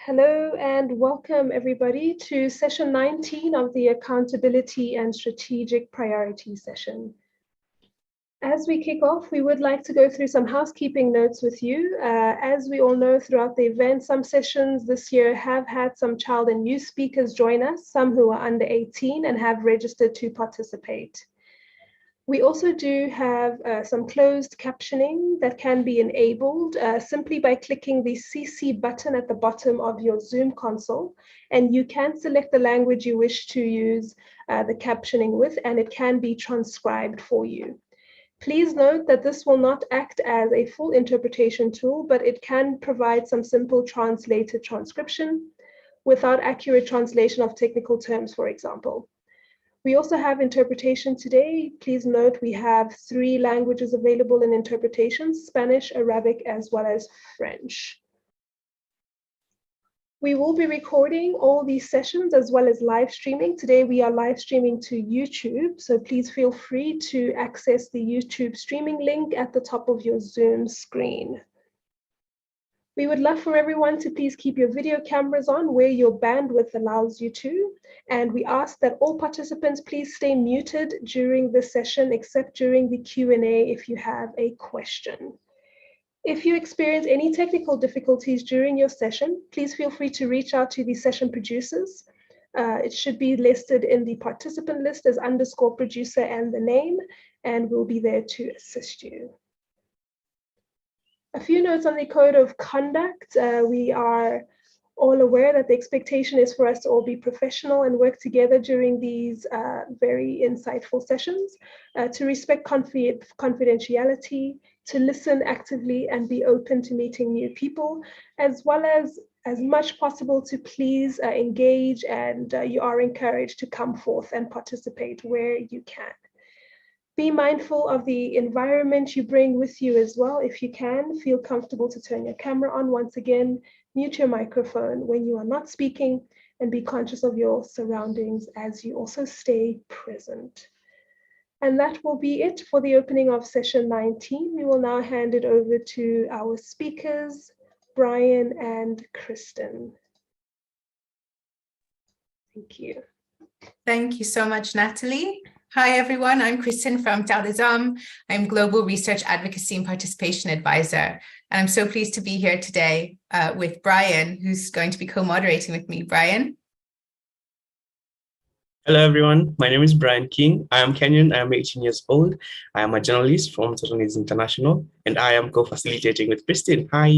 Hello and welcome everybody to session 19 of the Accountability and Strategic Priorities session. As we kick off, we would like to go through some housekeeping notes with you. As we all know, throughout the event, some sessions this year have had some child and youth speakers join us, some who are under 18 and have registered to participate. We also do have some closed captioning that can be enabled simply by clicking the CC button at the bottom of your Zoom console, and you can select the language you wish to use the captioning with, and it can be transcribed for you. Please note that this will not act as a full interpretation tool, but it can provide some simple translated transcription without accurate translation of technical terms, for example. We also have interpretation today. Please note we have 3 languages available in interpretation: Spanish, Arabic, as well as French. We will be recording all these sessions as well as live streaming. Today we are live streaming to YouTube, so please feel free to access the YouTube streaming link at the top of your Zoom screen. We would love for everyone to please keep your video cameras on where your bandwidth allows you to. And we ask that all participants please stay muted during the session, except during the Q&A if you have a question. If you experience any technical difficulties during your session, please feel free to reach out to the session producers. It should be listed in the participant list as _producer and the name, and we'll be there to assist you. A few notes on the code of conduct. We are all aware that the expectation is for us to all be professional and work together during these very insightful sessions, to respect confidentiality, to listen actively and be open to meeting new people, as well as much possible to please engage, and you are encouraged to come forth and participate where you can. Be mindful of the environment you bring with you as well. If you can, feel comfortable to turn your camera on. Once again, mute your microphone when you are not speaking, and be conscious of your surroundings as you also stay present. And that will be it for the opening of session 19. We will now hand it over to our speakers, Brian and Kristen. Thank you. Thank you so much, Natalie. Hi, everyone. I'm Kristen from Taldezam. I'm Global Research Advocacy and Participation Advisor. And I'm so pleased to be here today with Brian, who's going to be co-moderating with me. Brian? Hello, everyone. My name is Brian King. I am Kenyan. I am 18 years old. I am a journalist from Total News International, and I am co-facilitating with Kristen. Hi.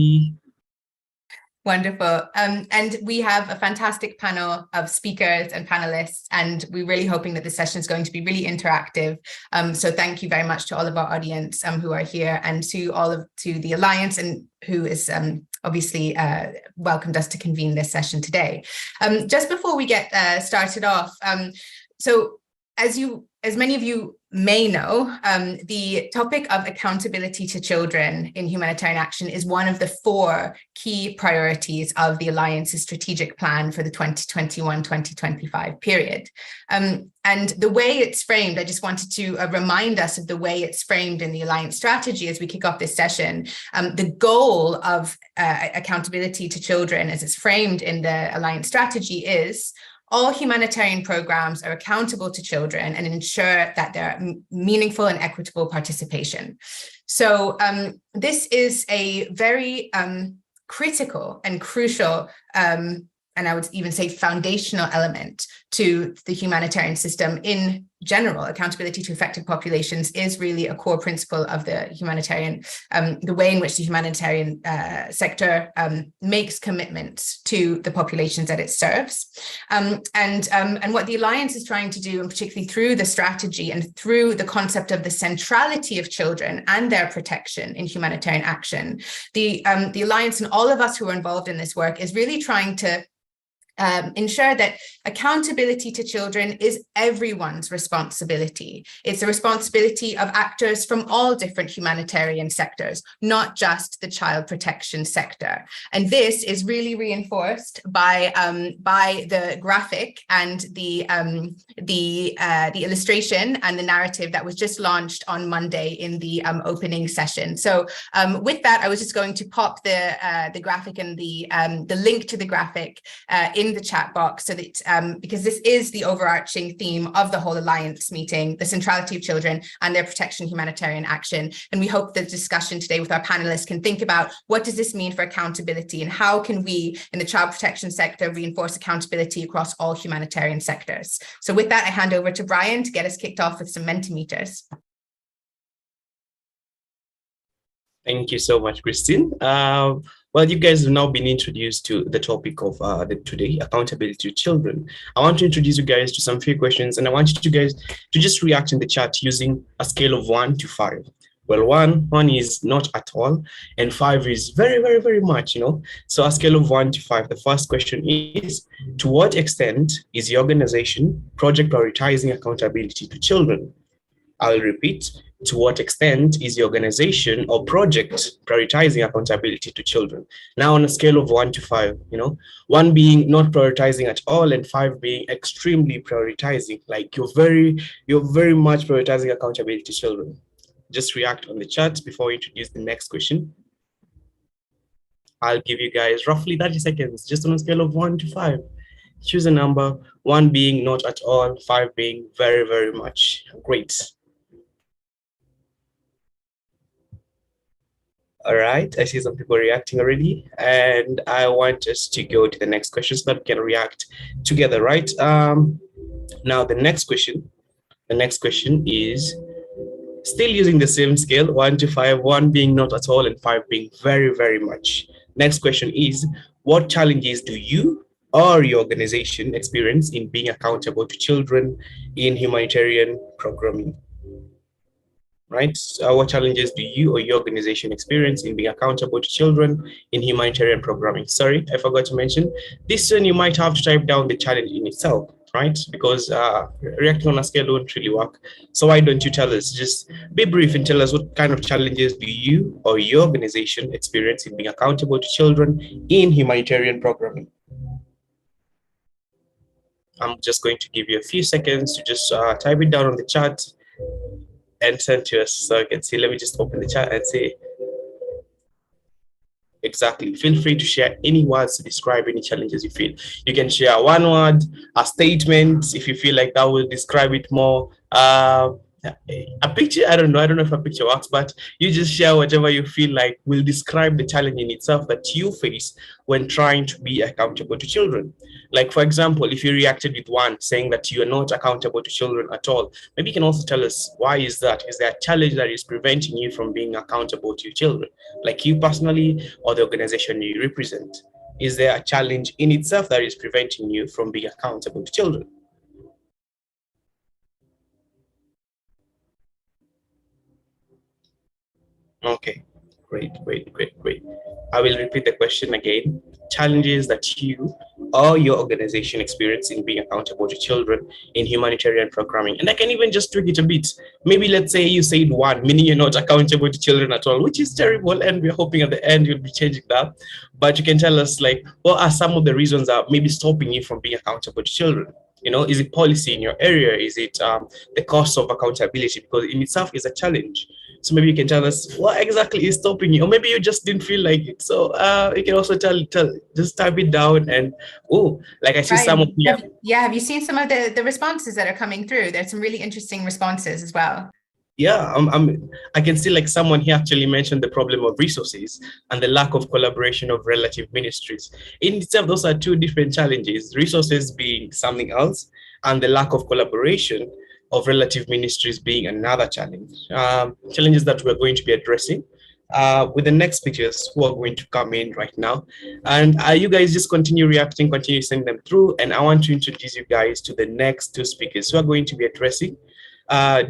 Wonderful. And we have a fantastic panel of speakers and panelists, and we're really hoping that this session is going to be really interactive. So thank you very much to all of our audience who are here, and to the Alliance, and who is obviously welcomed us to convene this session today. Just before we get started off, so as many of you may know, the topic of accountability to children in humanitarian action is one of the 4 key priorities of the Alliance's strategic plan for the 2021-2025 period. And the way it's framed, I just wanted to remind us of the way it's framed in the Alliance strategy as we kick off this session. The goal of accountability to children as it's framed in the Alliance strategy is: all humanitarian programs are accountable to children and ensure that they're meaningful and equitable participation. So this is a very critical and crucial, and I would even say foundational element to the humanitarian system in general. Accountability to affected populations is really a core principle of the humanitarian, the way in which the humanitarian sector makes commitments to the populations that it serves. And what the Alliance is trying to do, and particularly through the strategy and through the concept of the centrality of children and their protection in humanitarian action, the Alliance and all of us who are involved in this work is really trying to ensure that accountability to children is everyone's responsibility. It's a responsibility of actors from all different humanitarian sectors, not just the child protection sector. And this is really reinforced by the graphic and the illustration and the narrative that was just launched on Monday in the opening session. So with that, I was just going to pop the graphic and the link to the graphic in the chat box, so that because this is the overarching theme of the whole Alliance meeting, the centrality of children and their protection humanitarian action. And we hope the discussion today with our panelists can think about what does this mean for accountability, and how can we in the child protection sector reinforce accountability across all humanitarian sectors. So with that, I hand over to Brian to get us kicked off with some Mentimeters. Thank you so much, Christine. Well, you guys have now been introduced to the topic of today, accountability to children. I want to introduce you guys to some few questions, and I want you guys to just react in the chat using a scale of 1 to 5. Well, one is not at all, and 5 is very, very, very much, So a scale of 1 to 5, the first question is, to what extent is the organization project prioritizing accountability to children? I'll repeat, to what extent is the organization or project prioritizing accountability to children? Now on a scale of 1 to 5, 1 being not prioritizing at all and 5 being extremely prioritizing, like you're very much prioritizing accountability to children. Just react on the chat before we introduce the next question. I'll give you guys roughly 30 seconds, just on a scale of 1 to 5. Choose a number, 1 being not at all, 5 being very, very much. Great. All right, I see some people reacting already, and I want us to go to the next question so that we can react together, right? Now the next question is still using the same scale, 1 to 5, 1 being not at all and 5 being very, very much. Next question is, what challenges do you or your organization experience in being accountable to children in humanitarian programming? Right? What challenges do you or your organization experience in being accountable to children in humanitarian programming? Sorry, I forgot to mention, this one you might have to type down the challenge in itself, right? Because reacting on a scale won't really work. So why don't you tell us, just be brief and tell us what kind of challenges do you or your organization experience in being accountable to children in humanitarian programming? I'm just going to give you a few seconds to just type it down on the chat and send to us so I can see. Let me just open the chat and see. Exactly. Feel free to share any words to describe any challenges you feel. You can share one word, a statement, if you feel like that will describe it more. A picture, I don't know if a picture works, but you just share whatever you feel like will describe the challenge in itself that you face when trying to be accountable to children. Like, for example, if you reacted with 1 saying that you are not accountable to children at all, maybe you can also tell us why is that? Is there a challenge that is preventing you from being accountable to your children, like you personally or the organization you represent? Is there a challenge in itself that is preventing you from being accountable to children? Okay, great. I will repeat the question again. Challenges that you or your organization experience in being accountable to children in humanitarian programming. And I can even just tweak it a bit. Maybe let's say you said 1, meaning you're not accountable to children at all, which is terrible. And we're hoping at the end you'll be changing that. But you can tell us, like, what are some of the reasons that maybe stopping you from being accountable to children? Is it policy in your area? Is it the cost of accountability? Because in itself is a challenge. So maybe you can tell us what exactly is stopping you, or maybe you just didn't feel like it. So you can also just type it down. And like I see some of you. Have you seen some of the responses that are coming through? There's some really interesting responses as well. Yeah, I can see like someone here actually mentioned the problem of resources and the lack of collaboration of relative ministries. In itself, those are 2 different challenges, resources being something else and the lack of collaboration of relative ministries being another challenge. Challenges that we're going to be addressing with the next speakers who are going to come in right now. And you guys just continue reacting, continue sending them through. And I want to introduce you guys to the next 2 speakers who are going to be addressing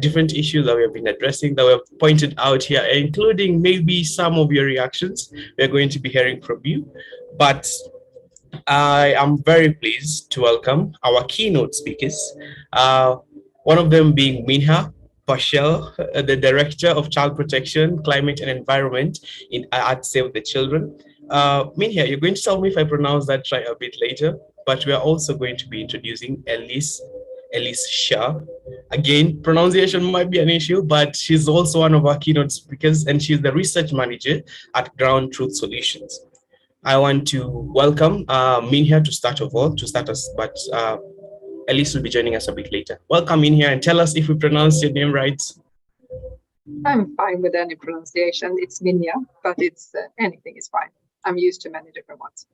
different issues that we have been addressing, that we have pointed out here, including maybe some of your reactions we're going to be hearing from you. But I am very pleased to welcome our keynote speakers, one of them being Minha Pashel, the Director of Child Protection, Climate and Environment at Save the Children. Minha, you're going to tell me if I pronounce that right a bit later, but we are also going to be introducing Elise Shah. Again, pronunciation might be an issue, but she's also one of our keynote speakers, and she's the research manager at Ground Truth Solutions. I want to welcome Minhia to start us, but Elise will be joining us a bit later. Welcome Minhia, and tell us if we pronounce your name right. I'm fine with any pronunciation. It's Minya, but it's anything is fine. I'm used to many different ones.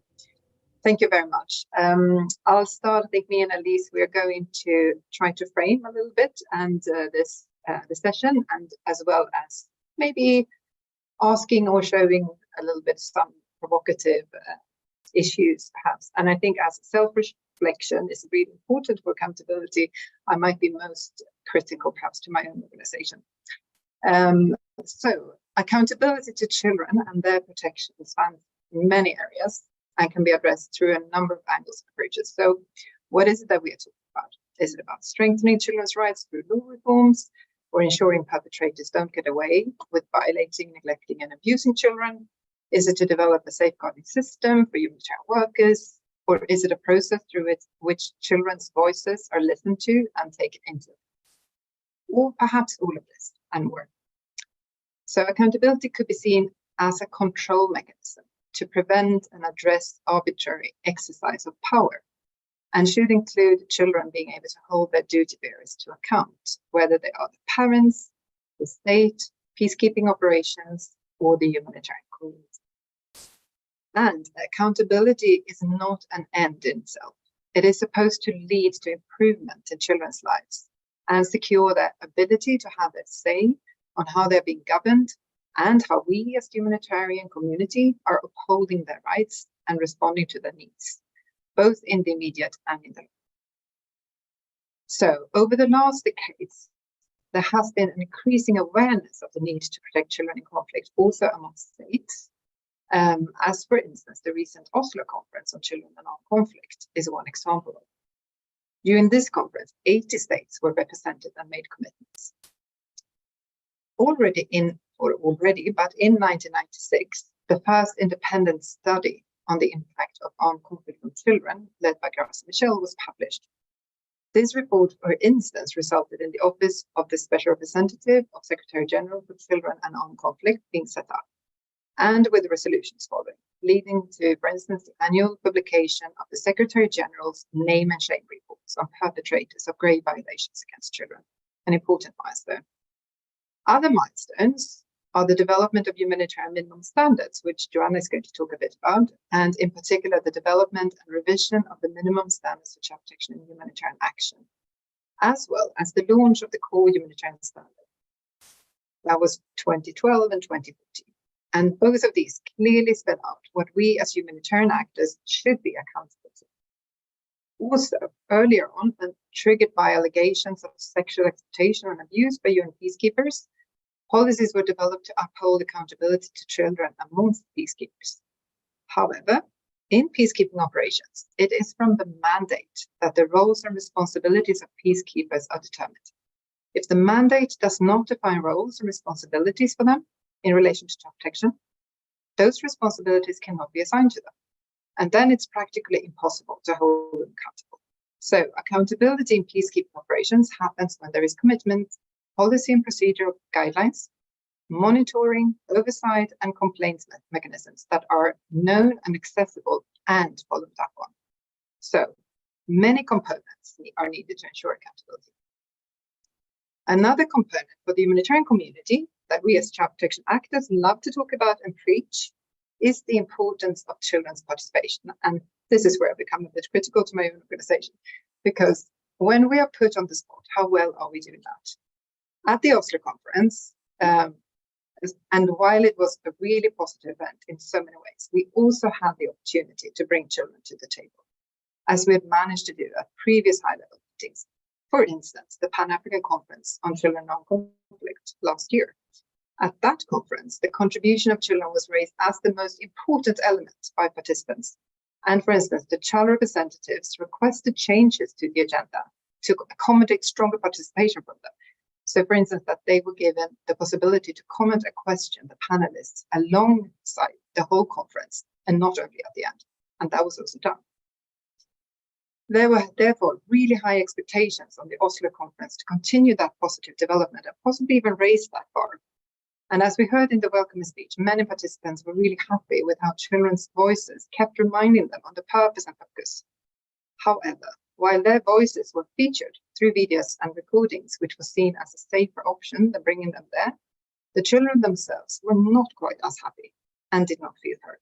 Thank you very much. I'll start. I think me and Elise, we're going to try to frame a little bit and this session, and as well as maybe asking or showing a little bit some provocative issues perhaps. And I think as self-reflection is really important for accountability, I might be most critical perhaps to my own organization. So accountability to children and their protection spans many areas and can be addressed through a number of angles and approaches. So what is it that we are talking about? Is it about strengthening children's rights through law reforms, or ensuring perpetrators don't get away with violating, neglecting and abusing children? Is it to develop a safeguarding system for humanitarian workers? Or is it a process through which children's voices are listened to and taken into account? Or perhaps all of this and more. So accountability could be seen as a control mechanism to prevent and address arbitrary exercise of power, and should include children being able to hold their duty bearers to account, whether they are the parents, the state, peacekeeping operations, or the humanitarian community. And accountability is not an end in itself. It is supposed to lead to improvement in children's lives and secure their ability to have a say on how they're being governed and how we as the humanitarian community are upholding their rights and responding to their needs, both in the immediate and in the long. So over the last decades, there has been an increasing awareness of the need to protect children in conflict, also among states. As for instance, the recent Oslo Conference on Children and Armed Conflict is one example of it. During this conference, 80 states were represented and made commitments. But in 1996, the first independent study on the impact of armed conflict on children, led by Grace Michel, was published. This report, for instance, resulted in the Office of the Special Representative of Secretary General for Children and Armed Conflict being set up, and with resolutions following, leading to, for instance, the annual publication of the Secretary General's name and shame reports on perpetrators of grave violations against children, an important milestone. Other milestones are the development of humanitarian minimum standards, which Joanna is going to talk a bit about, and in particular the development and revision of the minimum standards for child protection in humanitarian action, as well as the launch of the core humanitarian standard. That was 2012 and 2014. And both of these clearly spell out what we as humanitarian actors should be accountable to. Also, earlier on, and triggered by allegations of sexual exploitation and abuse by UN peacekeepers, policies were developed to uphold accountability to children amongst peacekeepers. However, in peacekeeping operations, it is from the mandate that the roles and responsibilities of peacekeepers are determined. If the mandate does not define roles and responsibilities for them in relation to child protection, those responsibilities cannot be assigned to them. And then it's practically impossible to hold them accountable. So accountability in peacekeeping operations happens when there is commitment, policy and procedural guidelines, monitoring, oversight, and complaints mechanisms that are known and accessible and followed up on. So many components are needed to ensure accountability. Another component for the humanitarian community that we as child protection actors love to talk about and preach is the importance of children's participation. And this is where I become a bit critical to my own organization, because when we are put on the spot, how well are we doing that? At the Oslo Conference, and while it was a really positive event in so many ways, we also had the opportunity to bring children to the table, as we had managed to do at previous high-level meetings. For instance, the Pan-African Conference on Children and Armed Conflict last year. At that conference, the contribution of children was raised as the most important element by participants, And for instance, the child representatives requested changes to the agenda to accommodate stronger participation from them. So for instance, that they were given the possibility to comment and question the panelists alongside the whole conference and not only at the end. And that was also done. There were therefore really high expectations on the Oslo conference to continue that positive development and possibly even raise that bar. And as we heard in the welcoming speech, many participants were really happy with how children's voices kept reminding them on the purpose and focus. However, while their voices were featured through videos and recordings, which was seen as a safer option than bringing them there, the children themselves were not quite as happy and did not feel heard.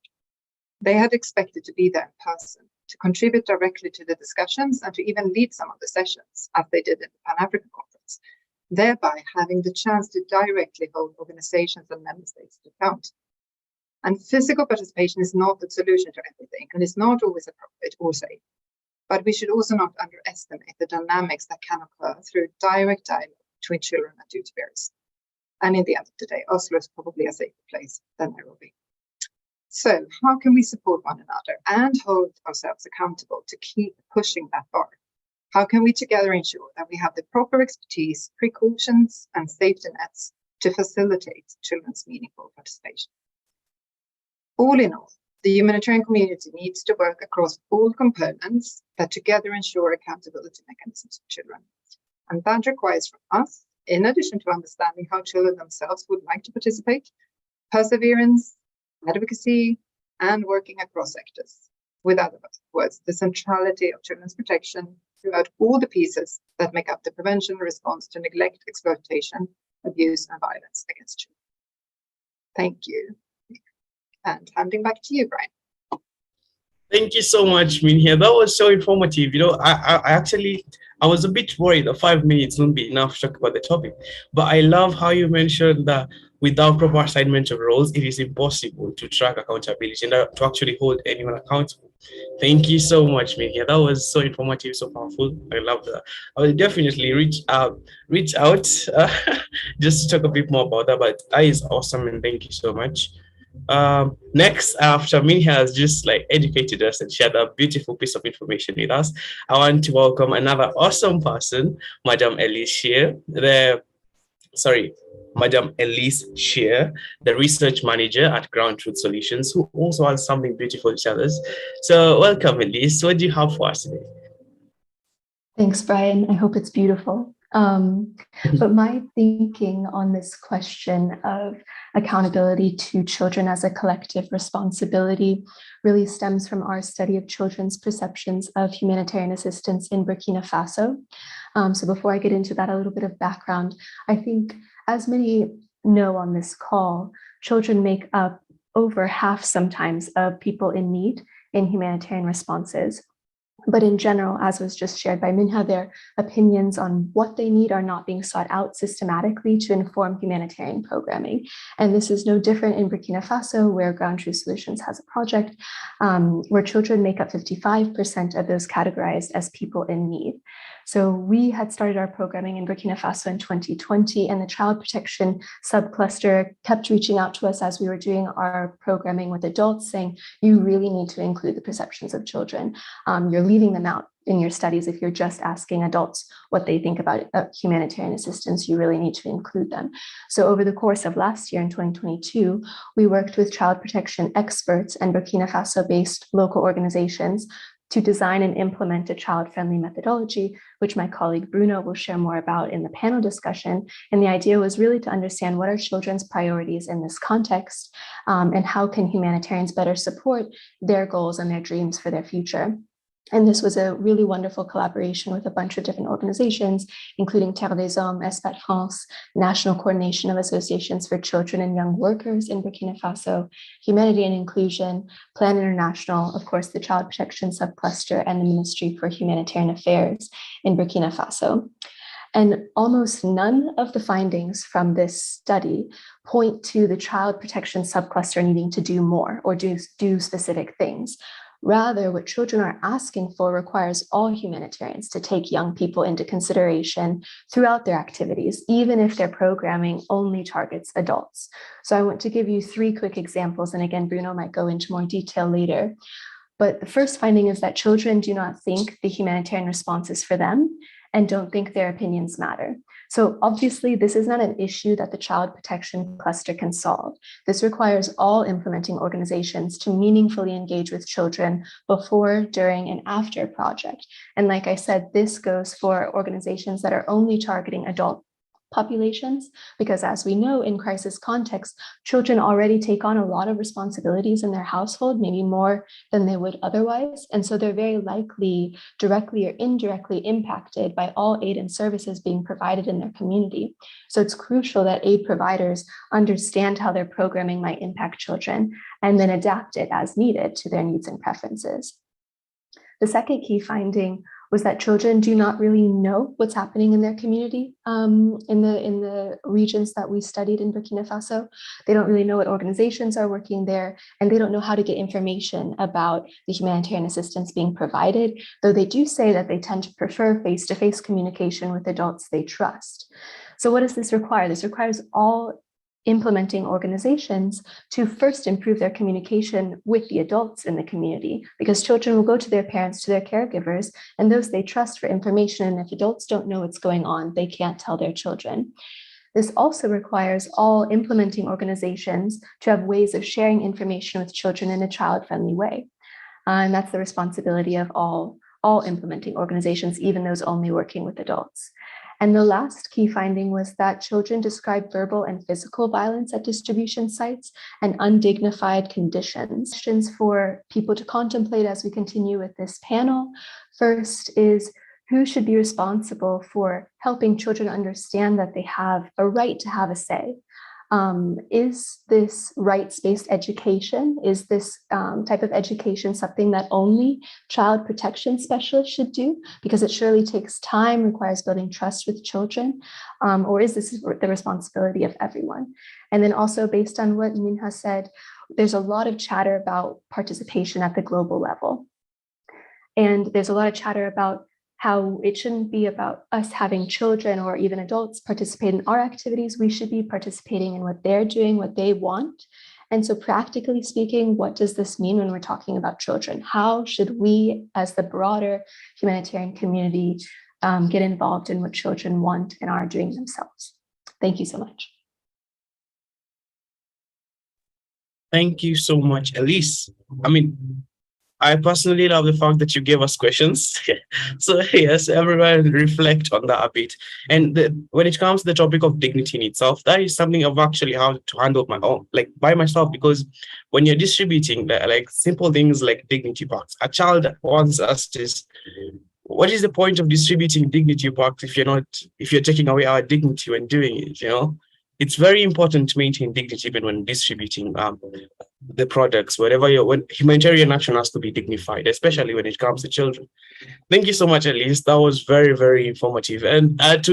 They had expected to be there in person, to contribute directly to the discussions and to even lead some of the sessions, as they did at the Pan-African Conference, thereby having the chance to directly hold organizations and member states to account. And physical participation is not the solution to everything, and it's not always appropriate or safe. But we should also not underestimate the dynamics that can occur through direct dialogue between children and duty bearers. And in the end of the day, Oslo is probably a safer place than Nairobi. So how can we support one another and hold ourselves accountable to keep pushing that bar? How can we together ensure that we have the proper expertise, precautions, and safety nets to facilitate children's meaningful participation? All in all, the humanitarian community needs to work across all components that together ensure accountability mechanisms for children. And that requires from us, in addition to understanding how children themselves would like to participate, perseverance, advocacy, and working across sectors. With other words, the centrality of children's protection throughout all the pieces that make up the prevention and response to neglect, exploitation, abuse, and violence against children. Thank you. And handing back to you, Brian. Thank you so much, Minhia. That was so informative. You know, I was a bit worried that 5 minutes wouldn't be enough to talk about the topic, but I love how you mentioned that without proper assignment of roles, it is impossible to track accountability and to actually hold anyone accountable. Thank you so much, Minhia. That was so informative, so powerful. I love that. I will definitely reach out just to talk a bit more about that, but that is awesome, and thank you so much. Next, after Minhia has just like educated us and shared a beautiful piece of information with us, I want to welcome another awesome person, Madam Elise Shear, Madam Elise Shear, the research manager at Ground Truth Solutions, who also has something beautiful to tell us. So welcome, Elise. What do you have for us today? Thanks, Brian. I hope it's beautiful. But my thinking on this question of accountability to children as a collective responsibility really stems from our study of children's perceptions of humanitarian assistance in Burkina Faso. So before I get into that, a little bit of background. I think, as many know on this call, children make up over half sometimes of people in need in humanitarian responses. But in general, as was just shared by Minhia, their opinions on what they need are not being sought out systematically to inform humanitarian programming. And this is no different in Burkina Faso, where Ground Truth Solutions has a project where children make up 55% of those categorized as people in need. So we had started our programming in Burkina Faso in 2020, and the child protection subcluster kept reaching out to us as we were doing our programming with adults, saying, you really need to include the perceptions of children. You're leaving them out in your studies. If you're just asking adults what they think about humanitarian assistance, you really need to include them. So over the course of last year in 2022, we worked with child protection experts and Burkina Faso-based local organizations to design and implement a child-friendly methodology, which my colleague Bruno will share more about in the panel discussion. And the idea was really to understand what are children's priorities in this context, and how can humanitarians better support their goals and their dreams for their future. And this was a really wonderful collaboration with a bunch of different organizations, including Terre des Hommes, Espace France, National Coordination of Associations for Children and Young Workers in Burkina Faso, Humanity and Inclusion, Plan International, of course, the Child Protection Subcluster, and the Ministry for Humanitarian Affairs in Burkina Faso. And almost none of the findings from this study point to the child protection subcluster needing to do more or do specific things. Rather, what children are asking for requires all humanitarians to take young people into consideration throughout their activities, even if their programming only targets adults. So I want to give you 3 quick examples, and again, Bruno might go into more detail later. But the first finding is that children do not think the humanitarian response is for them and don't think their opinions matter. So obviously, this is not an issue that the Child Protection Cluster can solve. This requires all implementing organizations to meaningfully engage with children before, during, and after a project. And like I said, this goes for organizations that are only targeting adult populations, because as we know, in crisis contexts, children already take on a lot of responsibilities in their household, maybe more than they would otherwise. And so they're very likely directly or indirectly impacted by all aid and services being provided in their community. So it's crucial that aid providers understand how their programming might impact children and then adapt it as needed to their needs and preferences. The second key finding was that children do not really know what's happening in their community in the regions that we studied in Burkina Faso. They don't really know what organizations are working there, and they don't know how to get information about the humanitarian assistance being provided, though they do say that they tend to prefer face-to-face communication with adults they trust. So what does this require? This requires all implementing organizations to first improve their communication with the adults in the community, because children will go to their parents, to their caregivers, and those they trust for information. And if adults don't know what's going on, they can't tell their children. This also requires all implementing organizations to have ways of sharing information with children in a child-friendly way. And that's the responsibility of all implementing organizations, even those only working with adults. And the last key finding was that children describe verbal and physical violence at distribution sites and undignified conditions. Questions for people to contemplate as we continue with this panel. First is, who should be responsible for helping children understand that they have a right to have a say? Is this rights-based education? Is this type of education something that only child protection specialists should do? Because it surely takes time, requires building trust with children, or is this the responsibility of everyone? And then also, based on what Minha said, there's a lot of chatter about participation at the global level. And there's a lot of chatter about how it shouldn't be about us having children or even adults participate in our activities. We should be participating in what they're doing, what they want. And so practically speaking, what does this mean when we're talking about children? How should we, as the broader humanitarian community, get involved in what children want and are doing themselves? Thank you so much. Thank you so much, Elise. I personally love the fact that you gave us questions. So yes, everyone reflect on that a bit. And when it comes to the topic of dignity in itself, that is something I've actually had to handle my own, by myself, because when you're distributing simple things like dignity packs, a child wants us to, what is the point of distributing dignity packs if you're taking away our dignity when doing it, It's very important to maintain dignity even when distributing the products, when humanitarian action has to be dignified, especially when it comes to children. Thank you so much, Elise. That was very, very informative. And to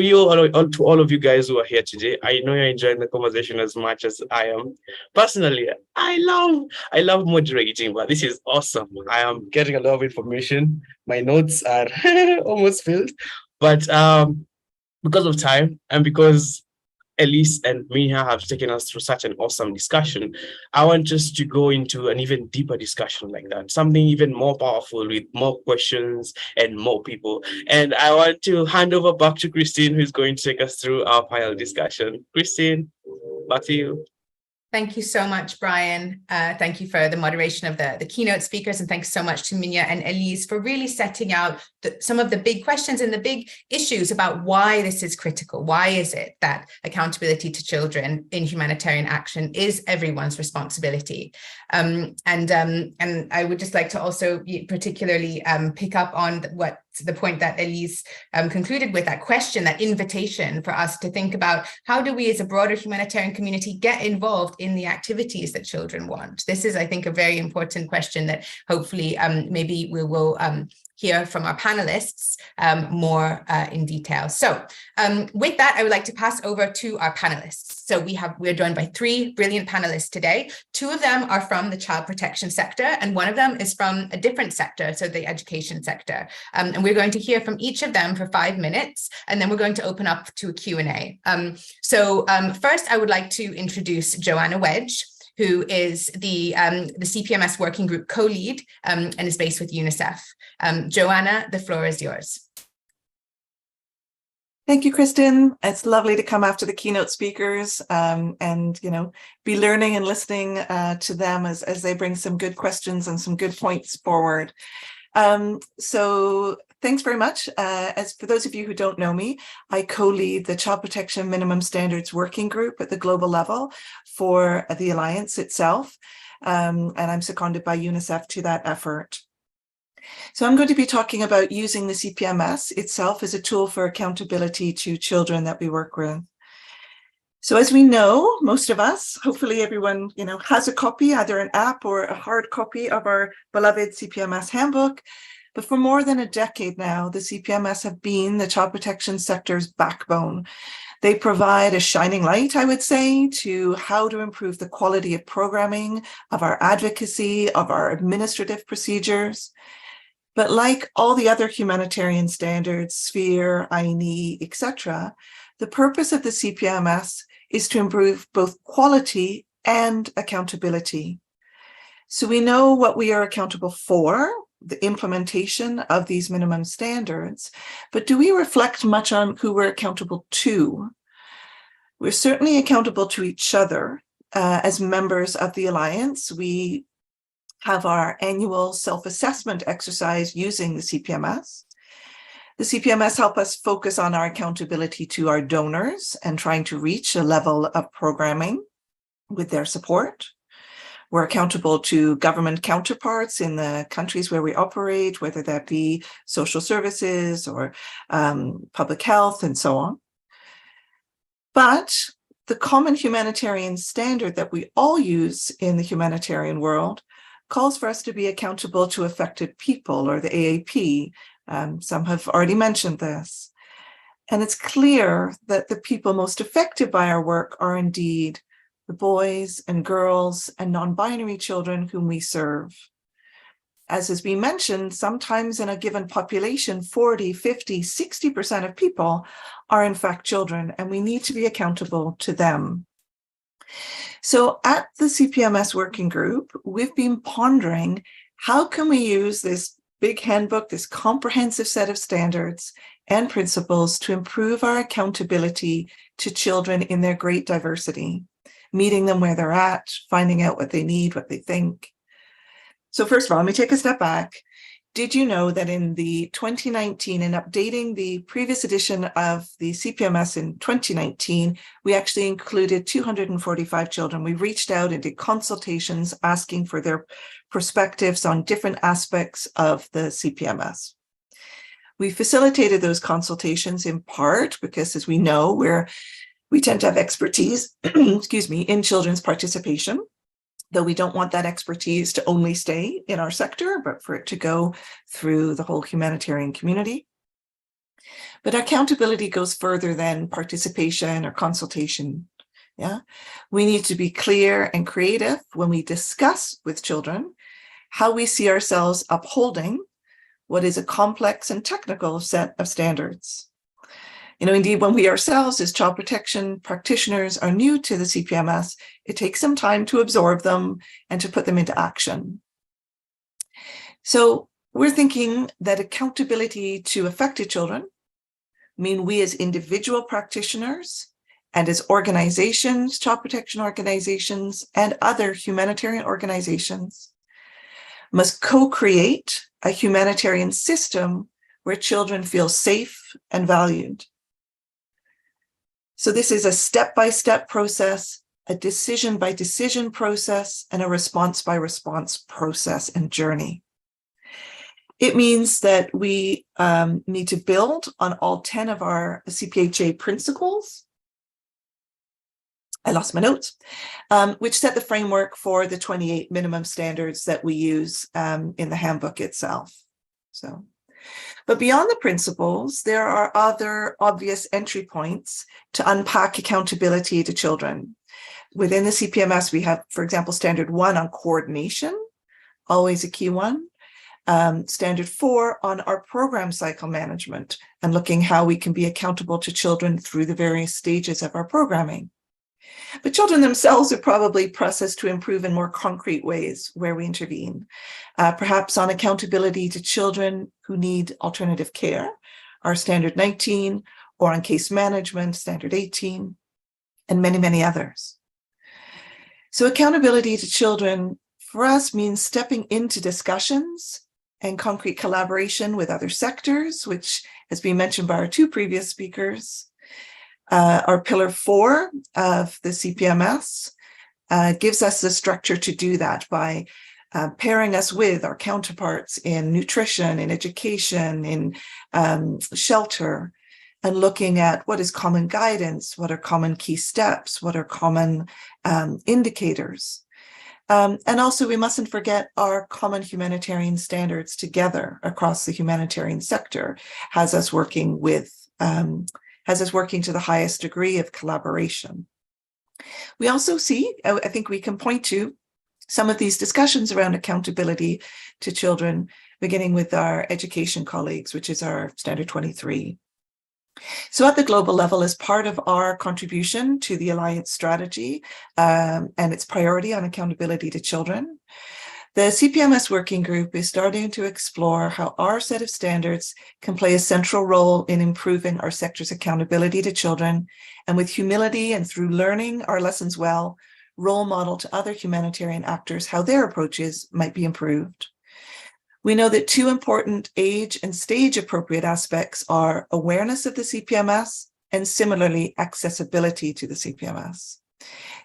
all of you guys who are here today, I know you're enjoying the conversation as much as I am. Personally, I love moderating, but this is awesome. I am getting a lot of information. My notes are almost filled, but because of time and because Elise and Minha have taken us through such an awesome discussion, I want us to go into an even deeper discussion like that, something even more powerful with more questions and more people. And I want to hand over back to Christine, who's going to take us through our panel discussion. Christine, back to you. Thank you so much, Brian. Thank you for the moderation of the keynote speakers, and thanks so much to Minya and Elise for really setting out some of the big questions and the big issues about why this is critical. Why is it that accountability to children in humanitarian action is everyone's responsibility? And I would just like to also particularly pick up on the point that Elise concluded with, that question, that invitation for us to think about how do we as a broader humanitarian community get involved in the activities that children want. This is, I think, a very important question that hopefully maybe we will hear from our panelists more in detail. So with that, I would like to pass over to our panelists. So we're joined by 3 brilliant panelists today. 2 of them are from the child protection sector, and 1 of them is from a different sector, so the education sector. And we're going to hear from each of them for 5 minutes, and then we're going to open up to a Q&A. So first, I would like to introduce Joanna Wedge. who is the CPMS working group co-lead and is based with UNICEF. Joanna, the floor is yours. Thank you, Kristen. It's lovely to come after the keynote speakers and, be learning and listening to them as they bring some good questions and some good points forward. So thanks very much. As for those of you who don't know me, I co-lead the Child Protection Minimum Standards Working Group at the global level for the Alliance itself. And I'm seconded by UNICEF to that effort. So I'm going to be talking about using the CPMS itself as a tool for accountability to children that we work with. So as we know, most of us, hopefully everyone, has a copy, either an app or a hard copy of our beloved CPMS handbook. But for more than a decade now, the CPMS have been the child protection sector's backbone. They provide a shining light, I would say, to how to improve the quality of programming, of our advocacy, of our administrative procedures. But like all the other humanitarian standards, SPHERE, INE, etc., the purpose of the CPMS is to improve both quality and accountability. So we know what we are accountable for, the implementation of these minimum standards, but do we reflect much on who we're accountable to? We're certainly accountable to each other as members of the Alliance. We have our annual self-assessment exercise using the CPMS. The CPMS help us focus on our accountability to our donors and trying to reach a level of programming with their support. We're accountable to government counterparts in the countries where we operate, whether that be social services or public health and so on. But the common humanitarian standard that we all use in the humanitarian world calls for us to be accountable to affected people, or the AAP. Some have already mentioned this. And it's clear that the people most affected by our work are indeed the boys and girls and non-binary children whom we serve. As has been mentioned, sometimes in a given population, 40, 50, 60% of people are in fact children, and we need to be accountable to them. So at the CPMS working group, we've been pondering how can we use this big handbook, this comprehensive set of standards and principles to improve our accountability to children in their great diversity, meeting them where they're at, finding out what they need, what they think. So first of all, let me take a step back. Did you know that in the 2019, in updating the previous edition of the CPMS in 2019, we actually included 245 children. We reached out and did consultations asking for their perspectives on different aspects of the CPMS. We facilitated those consultations in part because, as we know, we tend to have expertise, in children's participation, though we don't want that expertise to only stay in our sector, but for it to go through the whole humanitarian community. But accountability goes further than participation or consultation. Yeah, we need to be clear and creative when we discuss with children how we see ourselves upholding what is a complex and technical set of standards. Indeed, when we ourselves as child protection practitioners are new to the CPMS, it takes some time to absorb them and to put them into action. So we're thinking that accountability to affected children mean we as individual practitioners and as organizations, child protection organizations, and other humanitarian organizations must co-create a humanitarian system where children feel safe and valued. So this is a step-by-step process, a decision-by-decision process, and a response-by-response process and journey. It means that we need to build on all 10 of our CPHA principles. I lost my notes, which set the framework for the 28 minimum standards that we use in the handbook itself. But beyond the principles, there are other obvious entry points to unpack accountability to children. Within the CPMS, we have, for example, Standard 1 on coordination, always a key one. Standard 4 on our program cycle management and looking how we can be accountable to children through the various stages of our programming. But children themselves are probably processed to improve in more concrete ways where we intervene, perhaps on accountability to children who need alternative care, our standard 19, or on case management, standard 18, and many, many others. So accountability to children for us means stepping into discussions and concrete collaboration with other sectors, which has been mentioned by our two previous speakers. Our pillar 4 of the CPMS gives us the structure to do that by pairing us with our counterparts in nutrition, in education, in shelter, and looking at what is common guidance, what are common key steps, what are common indicators. And also, we mustn't forget our common humanitarian standards together across the humanitarian sector has us working to the highest degree of collaboration. We also see, I think we can point to some of these discussions around accountability to children, beginning with our education colleagues, which is our standard 23. So at the global level, as part of our contribution to the Alliance strategy and its priority on accountability to children, the CPMS working group is starting to explore how our set of standards can play a central role in improving our sector's accountability to children, and with humility and through learning our lessons well, role model to other humanitarian actors how their approaches might be improved. We know that two important age and stage appropriate aspects are awareness of the CPMS and similarly accessibility to the CPMS.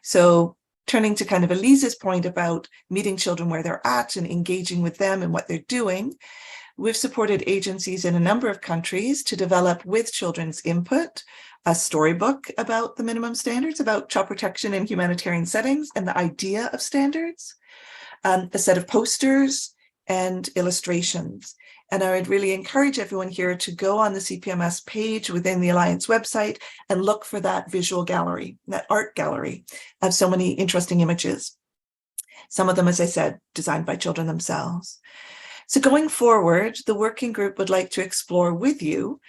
So turning to kind of Elise's point about meeting children where they're at and engaging with them and what they're doing, we've supported agencies in a number of countries to develop, with children's input, a storybook about the minimum standards, about child protection in humanitarian settings and the idea of standards, a set of posters and illustrations. And I would really encourage everyone here to go on the CPMS page within the Alliance website and look for that visual gallery, that art gallery of so many interesting images. Some of them, as I said, designed by children themselves. So going forward, the working group would like to explore with you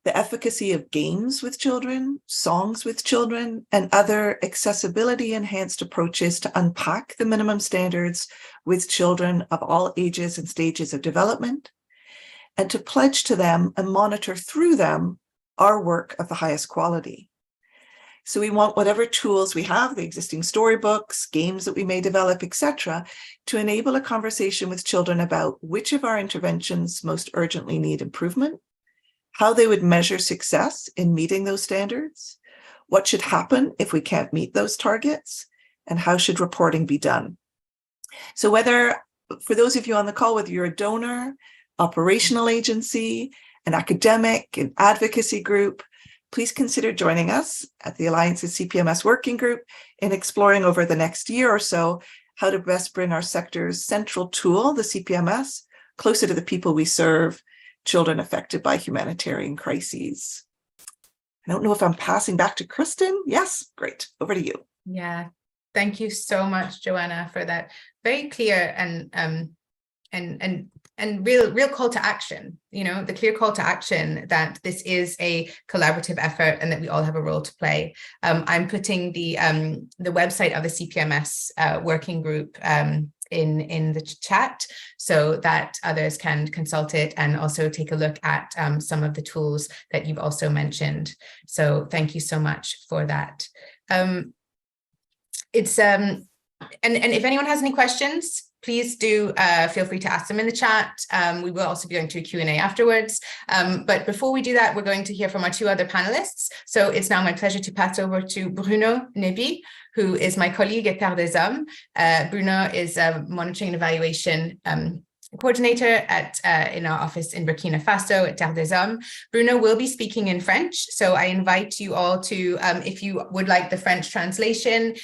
the efficacy of games with children, songs with children, and other accessibility-enhanced approaches to unpack the minimum standards with children of all ages and stages of development, and to pledge to them and monitor through them our work of the highest quality. So we want whatever tools we have, the existing storybooks, games that we may develop, etc., to enable a conversation with children about which of our interventions most urgently need improvement, how they would measure success in meeting those standards, what should happen if we can't meet those targets, and how should reporting be done. So whether, for those of you on the call, whether you're a donor, operational agency, an academic, an advocacy group, please consider joining us at the Alliance's CPMS working group in exploring over the next year or so how to best bring our sector's central tool, the CPMS, closer to the people we serve, children affected by humanitarian crises. I don't know if I'm passing back to Kristen. Yes, great. Over to you. Yeah, thank you so much, Joanna, for that very clear and real call to action. You know, the clear call to action that this is a collaborative effort and that we all have a role to play. I'm putting the website of the CPMS working group in the chat so that others can consult it and also take a look at some of the tools that you've also mentioned. So thank you so much for that. And if anyone has any questions, please do feel free to ask them in the chat. We will also be going to a Q&A afterwards. But before we do that, we're going to hear from our two other panelists. So it's now my pleasure to pass over to Bruno Nebi, who is my colleague at Terre des Hommes. Bruno is a monitoring and evaluation coordinator in our office in Burkina Faso at Terre des Hommes. Bruno will be speaking in French, so I invite you all to, if you would like the French translation,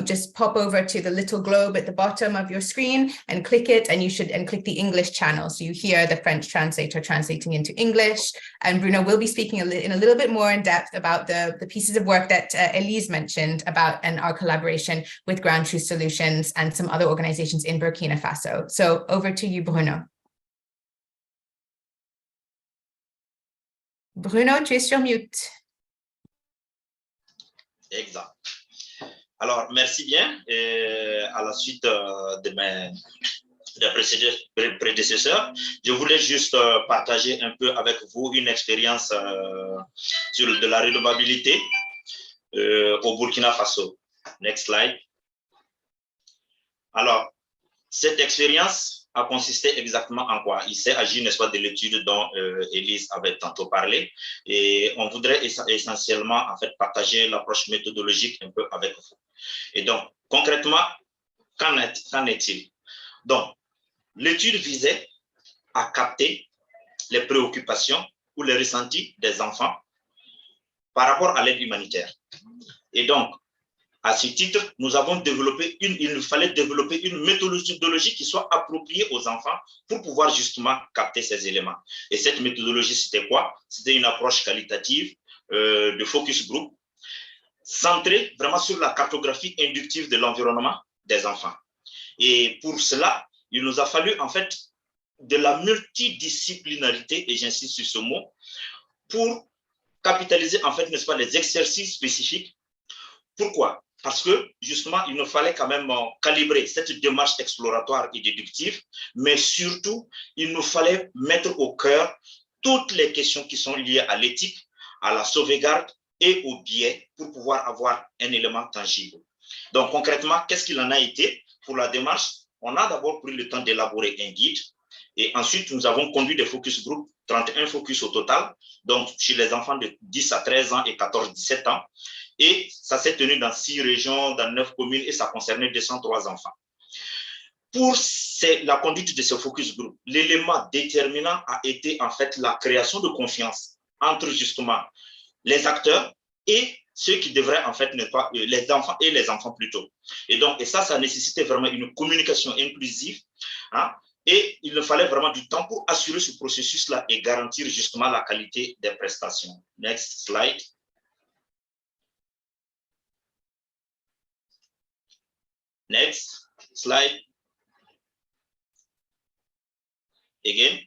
just pop over to the little globe at the bottom of your screen and click it, and click the English channel, so you hear the French translator translating into English. And Bruno will be speaking in a little bit more in depth about the pieces of work that Elise mentioned about and our collaboration with Ground Truth Solutions and some other organizations in Burkina Faso. So over to you, Bruno. Bruno, tu es sur mute. Exact. Alors, merci bien. Et à la suite de mes prédécesseurs, je voulais juste partager un peu avec vous une expérience sur de la redevabilité au Burkina Faso. Next slide. Alors, cette expérience a consisté exactement en quoi? Il s'est agi, n'est-ce pas, de l'étude dont Élise avait tantôt parlé. Et on voudrait essentiellement, en fait, partager l'approche méthodologique un peu avec vous. Et donc, concrètement, qu'en est-il? Donc, l'étude visait à capter les préoccupations ou les ressentis des enfants par rapport à l'aide humanitaire. Et donc, à ce titre, nous avons développé il fallait développer une méthodologie qui soit appropriée aux enfants pour pouvoir justement capter ces éléments. Et cette méthodologie, c'était quoi? C'était une approche qualitative de focus group, centrée vraiment sur la cartographie inductive de l'environnement des enfants. Et pour cela, il nous a fallu en fait de la multidisciplinarité, et j'insiste sur ce mot, pour capitaliser en fait, n'est-ce pas, les exercices spécifiques. Pourquoi? Parce que justement, il nous fallait quand même calibrer cette démarche exploratoire et déductive, mais surtout, il nous fallait mettre au cœur toutes les questions qui sont liées à l'éthique, à la sauvegarde et au biais pour pouvoir avoir un élément tangible. Donc concrètement, qu'est-ce qu'il en a été pour la démarche? On a d'abord pris le temps d'élaborer un guide et ensuite nous avons conduit des focus group, 31 focus au total, donc chez les enfants de 10 à 13 ans et 14-17 ans. Et ça s'est tenu dans 6 régions, dans 9 communes et ça concernait 203 enfants. Pour la conduite de ce focus group, l'élément déterminant a été en fait la création de confiance entre justement les acteurs et ceux qui devraient en fait ne pas, les enfants et les enfants plutôt. Et donc, et ça nécessitait vraiment une communication inclusive, hein, et il fallait vraiment du temps pour assurer ce processus-là et garantir justement la qualité des prestations. Next slide. Next slide. Again.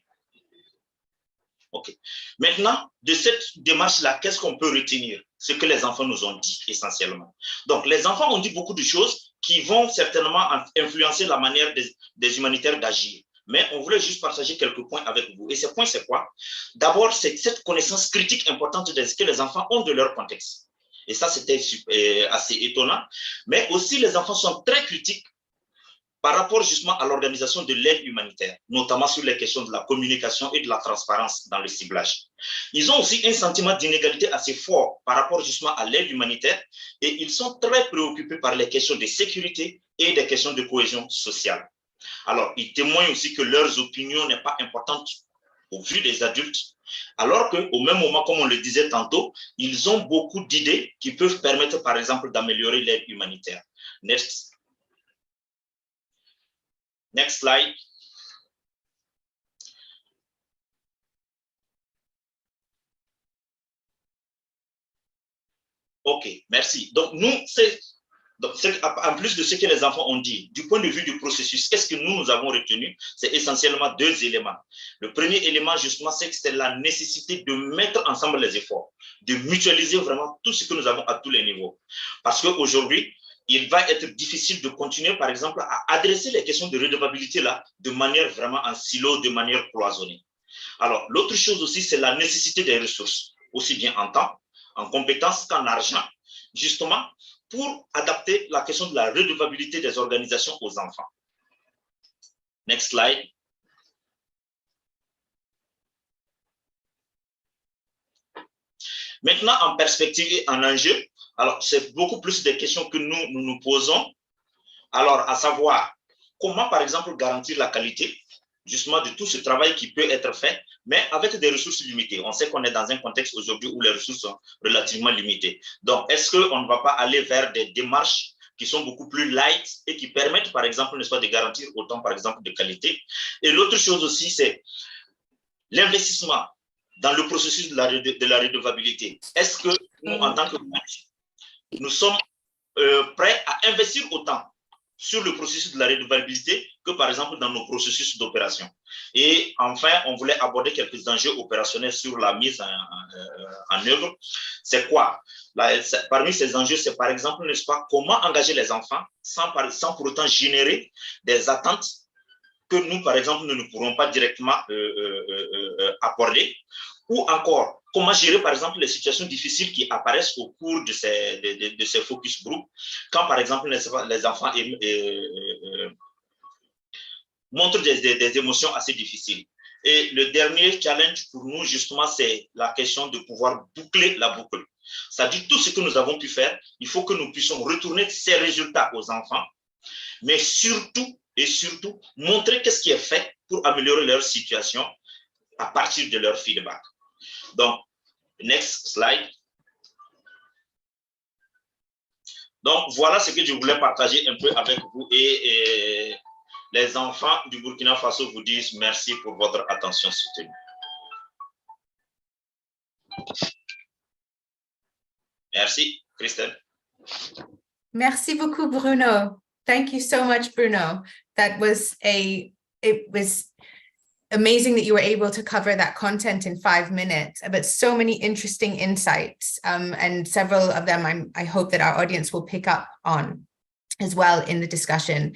OK. Maintenant, de cette démarche-là, qu'est-ce qu'on peut retenir? Ce que les enfants nous ont dit essentiellement. Donc, les enfants ont dit beaucoup de choses qui vont certainement influencer la manière des humanitaires d'agir. Mais on voulait juste partager quelques points avec vous. Et ces points, c'est quoi? D'abord, c'est cette connaissance critique importante de ce que les enfants ont de leur contexte. Et ça, c'était assez étonnant. Mais aussi, les enfants sont très critiques par rapport justement à l'organisation de l'aide humanitaire, notamment sur les questions de la communication et de la transparence dans le ciblage. Ils ont aussi un sentiment d'inégalité assez fort par rapport justement à l'aide humanitaire et ils sont très préoccupés par les questions de sécurité et des questions de cohésion sociale. Alors, ils témoignent aussi que leurs opinions n'est pas importante au vu des adultes, alors qu'au même moment, comme on le disait tantôt, ils ont beaucoup d'idées qui peuvent permettre, par exemple, d'améliorer l'aide humanitaire. Next slide. OK, merci. Donc, nous, en plus de ce que les enfants ont dit, du point de vue du processus, qu'est-ce que nous avons retenu? C'est essentiellement 2 éléments. Le premier élément, justement, c'est que c'est la nécessité de mettre ensemble les efforts, de mutualiser vraiment tout ce que nous avons à tous les niveaux. Parce qu'aujourd'hui, il va être difficile de continuer, par exemple, à adresser les questions de redevabilité là, de manière vraiment en silo, de manière cloisonnée. Alors, l'autre chose aussi, c'est la nécessité des ressources, aussi bien en temps, en compétences qu'en argent, justement, pour adapter la question de la redevabilité des organisations aux enfants. Next slide. Maintenant, en perspective et en enjeu, alors c'est beaucoup plus des questions que nous nous posons. Alors, à savoir, comment, par exemple, garantir la qualité justement de tout ce travail qui peut être fait, mais avec des ressources limitées. On sait qu'on est dans un contexte aujourd'hui où les ressources sont relativement limitées. Donc, est-ce qu'on ne va pas aller vers des démarches qui sont beaucoup plus light et qui permettent, par exemple, n'est-ce pas, de garantir autant, par exemple, de qualité? Et l'autre chose aussi, c'est l'investissement dans le processus de la redevabilité. Est-ce que nous, en tant que nous sommes prêts à investir autant sur le processus de la redevabilité que, par exemple, dans nos processus d'opération. Et enfin, on voulait aborder quelques enjeux opérationnels sur la mise en œuvre. C'est quoi? Parmi ces enjeux, c'est par exemple, n'est-ce pas, comment engager les enfants sans pour autant générer des attentes que nous, par exemple, nous ne pourrons pas directement accorder, ou encore, comment gérer, par exemple, les situations difficiles qui apparaissent au cours de ces focus group, quand, par exemple, les enfants montrent des émotions assez difficiles. Et le dernier challenge pour nous, justement, c'est la question de pouvoir boucler la boucle. C'est-à-dire, tout ce que nous avons pu faire, il faut que nous puissions retourner ces résultats aux enfants, mais surtout, et surtout, montrer qu'est-ce qui est fait pour améliorer leur situation à partir de leur feedback. Donc, next slide. Donc, voilà ce que je voulais partager un peu avec vous. Et les enfants du Burkina Faso vous disent merci pour votre attention soutenue. Merci, Christelle. Merci beaucoup, Bruno. Thank you so much, Bruno. It was amazing that you were able to cover that content in 5 minutes, but so many interesting insights, and several of them I hope that our audience will pick up on as well in the discussion.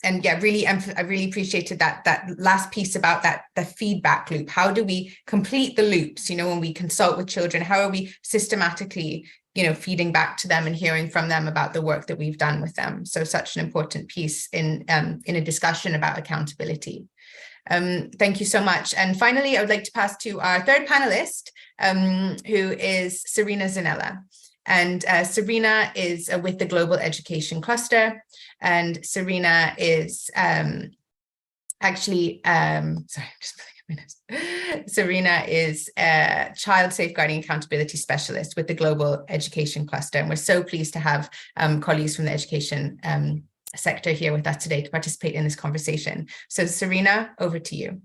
And yeah, I really appreciated that last piece about the feedback loop. How do we complete the loops? You know, when we consult with children, how are we systematically, you know, feeding back to them and hearing from them about the work that we've done with them? So such an important piece in a discussion about accountability. Thank you so much. And finally, I would like to pass to our third panelist, who is Serena Zanella. And Serena is with the Global Education Cluster, and Serena is Serena is a child safeguarding accountability specialist with the Global Education Cluster, and we're so pleased to have colleagues from the education sector here with us today to participate in this conversation. So Serena, over to you.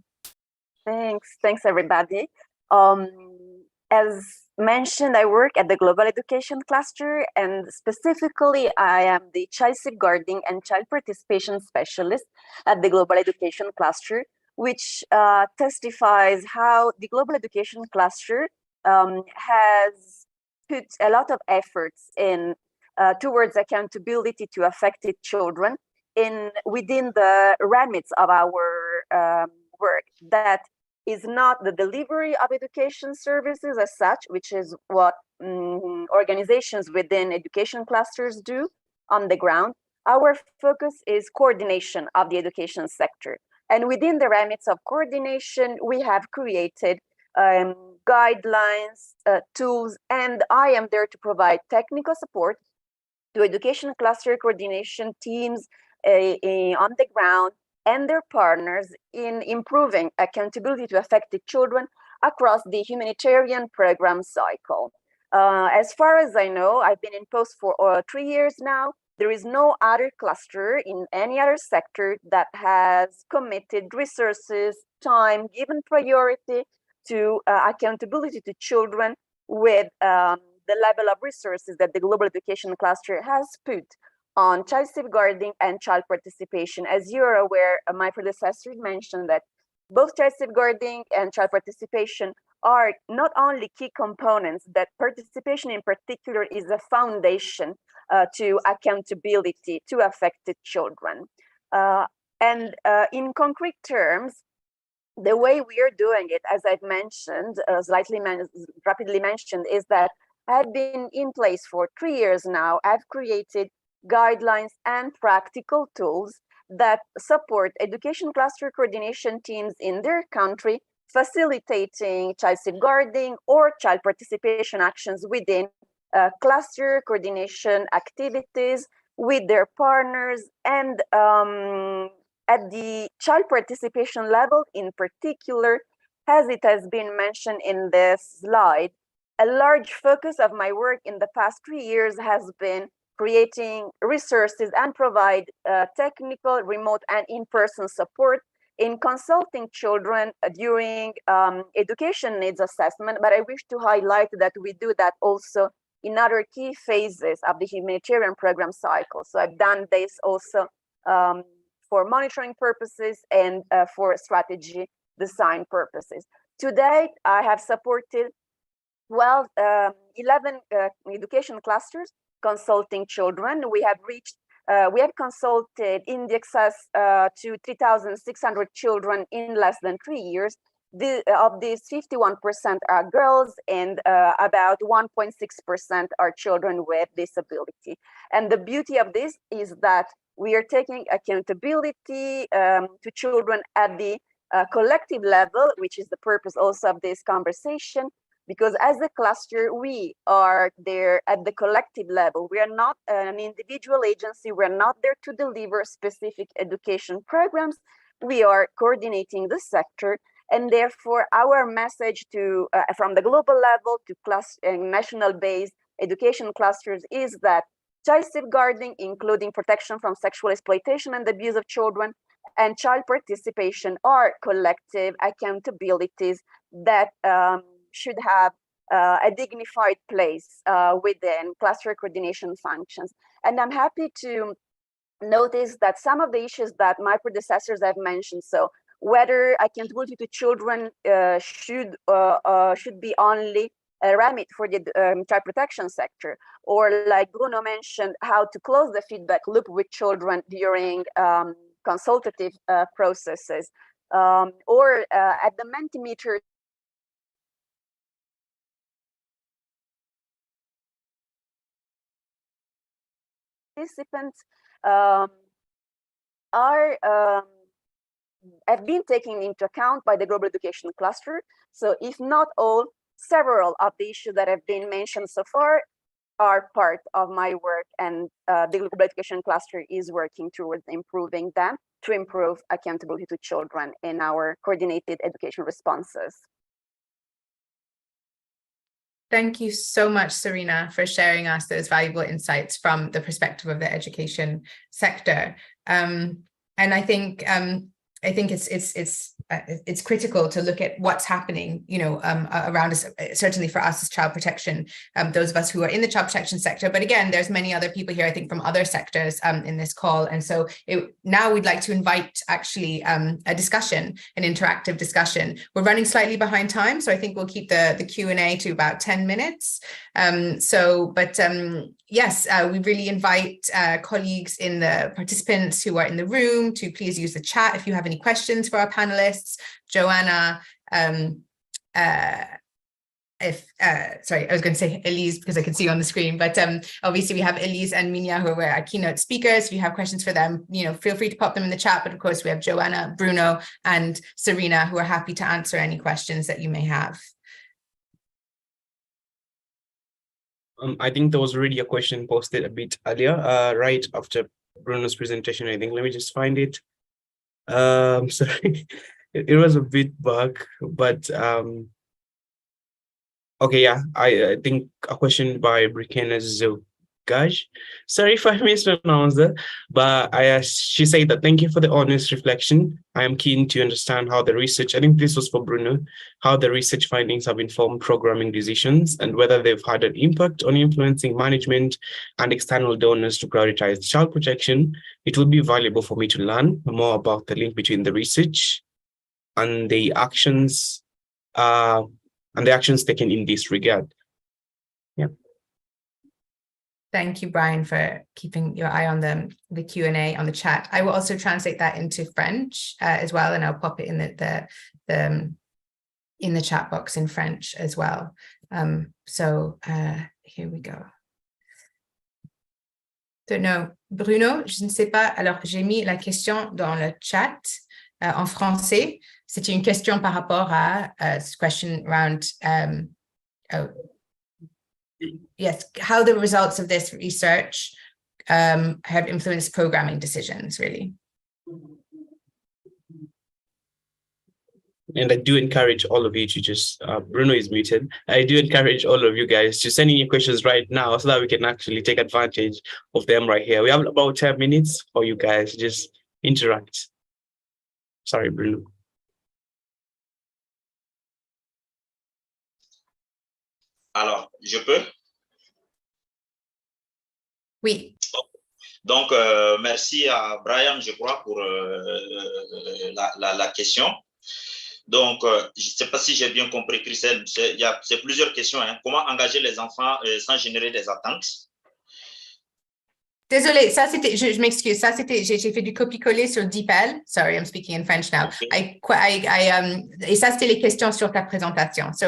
Thanks everybody. As mentioned, I work at the Global Education Cluster, and specifically I am the Child Safeguarding and Child Participation Specialist at the Global Education Cluster, which testifies how the Global Education Cluster has put a lot of efforts in towards accountability to affected children within the remits of our work. That is not the delivery of education services as such, which is what organizations within education clusters do on the ground. Our focus is coordination of the education sector. And within the remits of coordination, we have created guidelines, tools, and I am there to provide technical support to education cluster coordination teams on the ground and their partners in improving accountability to affected children across the humanitarian program cycle. As far as I know, I've been in post for 3 years now. There is no other cluster in any other sector that has committed resources, time, given priority to accountability to children with the level of resources that the Global Education Cluster has put on child safeguarding and child participation. As you're aware, my predecessor mentioned that both child safeguarding and child participation are not only key components, that participation in particular is a foundation to accountability to affected children. In concrete terms, the way we are doing it, as I've mentioned, rapidly mentioned, is that I've been in place for 3 years now. I've created guidelines and practical tools that support education cluster coordination teams in their country, facilitating child safeguarding or child participation actions within cluster coordination activities with their partners. And at the child participation level in particular, as it has been mentioned in this slide, a large focus of my work in the past 3 years has been creating resources and provide technical, remote, and in-person support in consulting children during education needs assessment. But I wish to highlight that we do that also in other key phases of the humanitarian program cycle. So I've done this also for monitoring purposes and for strategy design purposes. To date, I have supported 11 education clusters consulting children. We have consulted in the excess to 3,600 children in less than 3 years. Of these, 51% are girls, and about 1.6% are children with disability. And the beauty of this is that we are taking accountability to children at the collective level, which is the purpose also of this conversation, because as a cluster, we are there at the collective level. We are not an individual agency. We're not there to deliver specific education programs. We are coordinating the sector, and therefore our message to from the global level to national-based education clusters is that child safeguarding, including protection from sexual exploitation and abuse of children, and child participation are collective accountabilities that should have a dignified place within cluster coordination functions. And I'm happy to notice that some of the issues that my predecessors have mentioned, so whether accountability to children should be only a remit for the child protection sector, or like Bruno mentioned, how to close the feedback loop with children during consultative processes, or at the Mentimeter participants have been taken into account by the Global Education Cluster. So if not all, several of the issues that have been mentioned so far are part of my work, and the Global Education Cluster is working towards improving them to improve accountability to children in our coordinated education responses. Thank you so much, Serena, for sharing us those valuable insights from the perspective of the education sector. And I think it's critical to look at what's happening, around us, certainly for us as child protection, those of us who are in the child protection sector. But again, there's many other people here, I think, from other sectors in this call. And so now we'd like to invite actually a discussion, an interactive discussion. We're running slightly behind time, so I think we'll keep the Q&A to about 10 minutes. Yes, we really invite colleagues in the participants who are in the room to please use the chat if you have any questions for our panelists. Joanna, sorry, I was going to say Elise because I can see you on the screen, but obviously we have Elise and Minya who are our keynote speakers. If you have questions for them, feel free to pop them in the chat. But of course, we have Joanna, Bruno, and Serena who are happy to answer any questions that you may have. I think there was already a question posted a bit earlier, right after Bruno's presentation, I think. Let me just find it. Sorry, it was a bit bug, but okay, yeah, I think a question by Brikena Zogaj. Sorry if I mispronounced that, but she said that thank you for the honest reflection. I am keen to understand how the research, I think this was for Bruno, how the research findings have informed programming decisions and whether they've had an impact on influencing management and external donors to prioritize child protection. It would be valuable for me to learn more about the link between the research and the actions taken in this regard. Yeah. Thank you, Brian, for keeping your eye on the Q&A on the chat. I will also translate that into French as well, and I'll pop it in the chat box in French as well. Here we go. So, no, Bruno, je ne sais pas. Alors, j'ai mis la question dans le chat en français. C'était une question par rapport à this question around yes, how the results of this research have influenced programming decisions, really. And I do encourage all of you to just, Bruno is muted. I do encourage all of you guys to send in your questions right now so that we can actually take advantage of them right here. We have about 10 minutes for you guys to just interact. Sorry, Bruno. Alors, je peux? Oui. Donc, merci à Brian, je crois, pour la question. Donc, je ne sais pas si j'ai bien compris, Christelle, c'est plusieurs questions. Hein. Comment engager les enfants sans générer des attentes? Désolée, ça c'était, je m'excuse, ça c'était, j'ai fait du copier-coller sur DeepL. Sorry, I'm speaking in French now. Okay. Et ça c'était les questions sur ta présentation. So,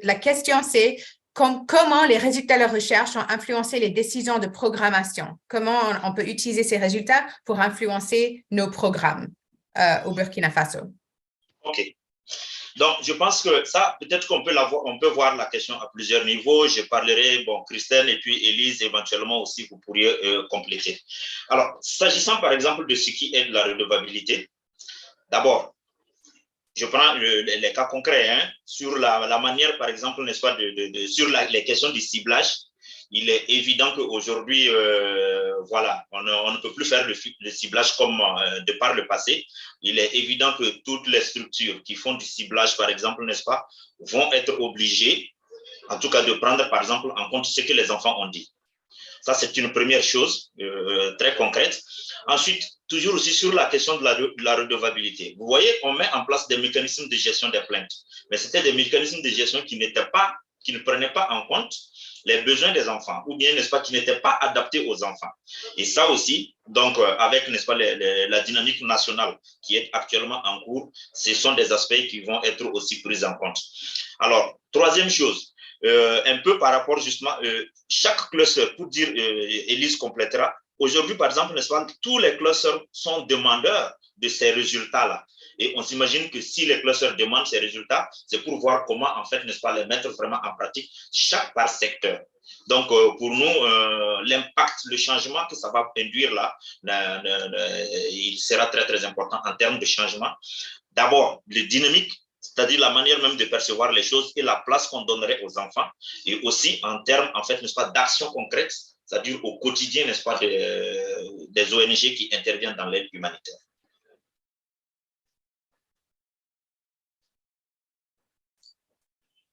la question c'est comment les résultats de la recherche ont influencé les décisions de programmation? Comment on peut utiliser ces résultats pour influencer nos programmes au Burkina Faso? OK. Donc, je pense que ça, peut-être qu'on peut on peut voir la question à plusieurs niveaux. Je parlerai, bon, Christelle et puis Élise, éventuellement aussi, vous pourriez compléter. Alors, s'agissant par exemple de ce qui est de la redevabilité, d'abord, je prends les cas concrets, hein, sur la manière, par exemple, n'est-ce pas, sur les questions du ciblage. Il est évident qu'aujourd'hui, voilà, on ne peut plus faire le ciblage comme de par le passé. Il est évident que toutes les structures qui font du ciblage, par exemple, n'est-ce pas, vont être obligées, en tout cas, de prendre, par exemple, en compte ce que les enfants ont dit. Ça, c'est une première chose très concrète. Ensuite, toujours aussi sur la question de la redevabilité. Vous voyez, on met en place des mécanismes de gestion des plaintes, mais c'était des mécanismes de gestion qui ne prenaient pas en compte les besoins des enfants, ou bien, n'est-ce pas, qui n'étaient pas adaptés aux enfants. Et ça aussi, donc, avec, n'est-ce pas, la dynamique nationale qui est actuellement en cours, ce sont des aspects qui vont être aussi pris en compte. Alors, troisième chose, un peu par rapport justement, chaque cluster, pour dire, Élise complétera, aujourd'hui, par exemple, n'est-ce pas, tous les clusters sont demandeurs de ces résultats-là. Et on s'imagine que si les clusters demandent ces résultats, c'est pour voir comment, en fait, n'est-ce pas, les mettre vraiment en pratique, chaque par secteur. Donc, pour nous, l'impact, le changement que ça va induire là, il sera très, très important en termes de changement. D'abord, le dynamique, c'est-à-dire la manière même de percevoir les choses et la place qu'on donnerait aux enfants, et aussi en termes, en fait, n'est-ce pas, d'actions concrètes, c'est-à-dire au quotidien, n'est-ce pas, des ONG qui interviennent dans l'aide humanitaire.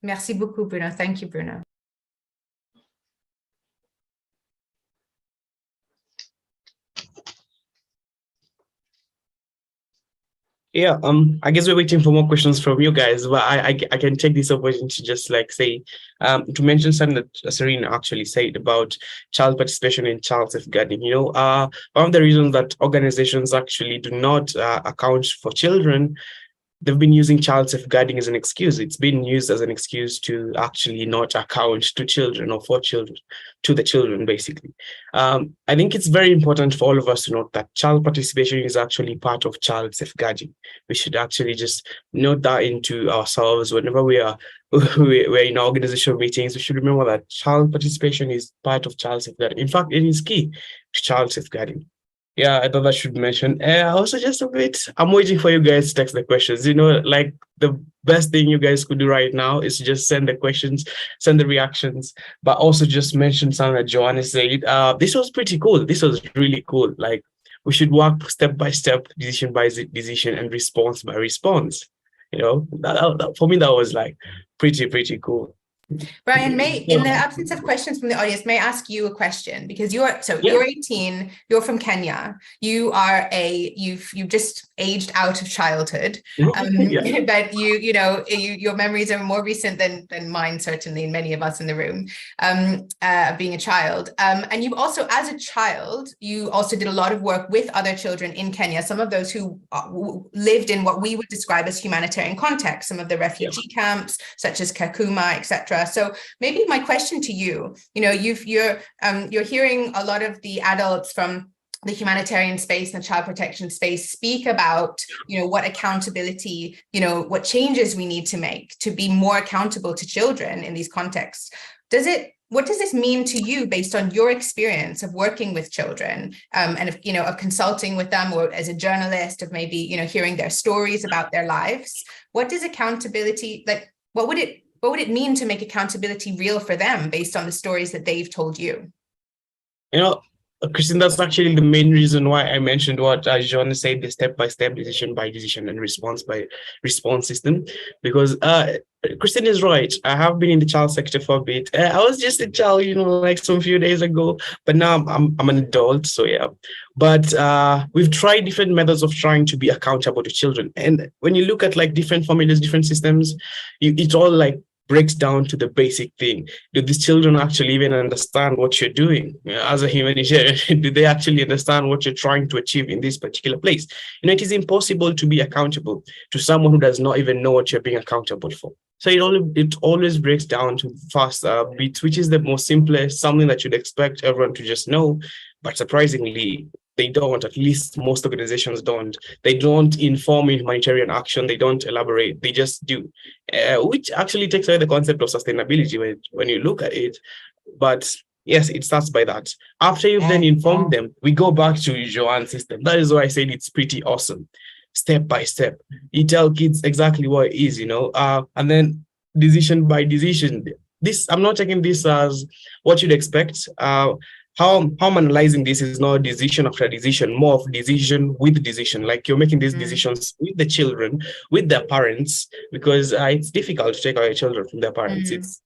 Merci beaucoup, Bruno. Thank you, Bruno. Yeah, I guess we're waiting for more questions from you guys, but I can take this opportunity to just like say, to mention something that Serena actually said about child participation in child safeguarding. You know, one of the reasons that organizations actually do not account for children, they've been using child safeguarding as an excuse. It's been used as an excuse to actually not account to children or for children, to the children, basically. I think it's very important for all of us to note that child participation is actually part of child safeguarding. We should actually just note that into ourselves whenever we're in organizational meetings. We should remember that child participation is part of child safeguarding. In fact, it is key to child safeguarding. Yeah, I thought I should mention. Also, just a bit, I'm waiting for you guys to text the questions. You know, like the best thing you guys could do right now is just send the questions, send the reactions, but also just mention something that Joanna said. This was pretty cool. This was really cool. Like, we should work step by step, decision by decision, and response by response. You know, that for me, that was like pretty cool. Brian, in the absence of questions from the audience, may I ask you a question? Because you're 18, you're from Kenya, you've just aged out of childhood, but your memories are more recent than mine, certainly, and many of us in the room, being a child. And you also, as a child, you also did a lot of work with other children in Kenya, some of those who lived in what we would describe as humanitarian context, some of the refugee camps, such as Kakuma, etc. So maybe my question to you, you're hearing a lot of the adults from the humanitarian space and the child protection space speak about, what accountability, what changes we need to make to be more accountable to children in these contexts. What does this mean to you based on your experience of working with children and of consulting with them, or as a journalist of maybe, hearing their stories about their lives? What does accountability, like, what would it mean to make accountability real for them based on the stories that they've told you? Christine, that's actually the main reason why I mentioned what Jean said, the step-by-step, decision by decision, and response by response system, because Christine is right. I have been in the child sector for a bit. I was just a child, like some few days ago, but now I'm an adult. So yeah, but we've tried different methods of trying to be accountable to children. And when you look at like different formulas, different systems, it all like breaks down to the basic thing. Do these children actually even understand what you're doing? As a humanitarian, do they actually understand what you're trying to achieve in this particular place? It is impossible to be accountable to someone who does not even know what you're being accountable for. So it always breaks down to fast bits, which is the most simplest, something that you'd expect everyone to just know. But surprisingly, they don't. At least most organizations don't. They don't inform humanitarian action. They don't elaborate. They just do, which actually takes away the concept of sustainability when you look at it. But yes, it starts by that. After you've then informed them, we go back to Joanne's system. That is why I said it's pretty awesome. Step by step, you tell kids exactly what it is, and then decision by decision. I'm not taking this as what you'd expect. How I'm analyzing this is not decision after decision, more of decision with decision. Like you're making these decisions with the children, with their parents, because it's difficult to take away children from their parents. It's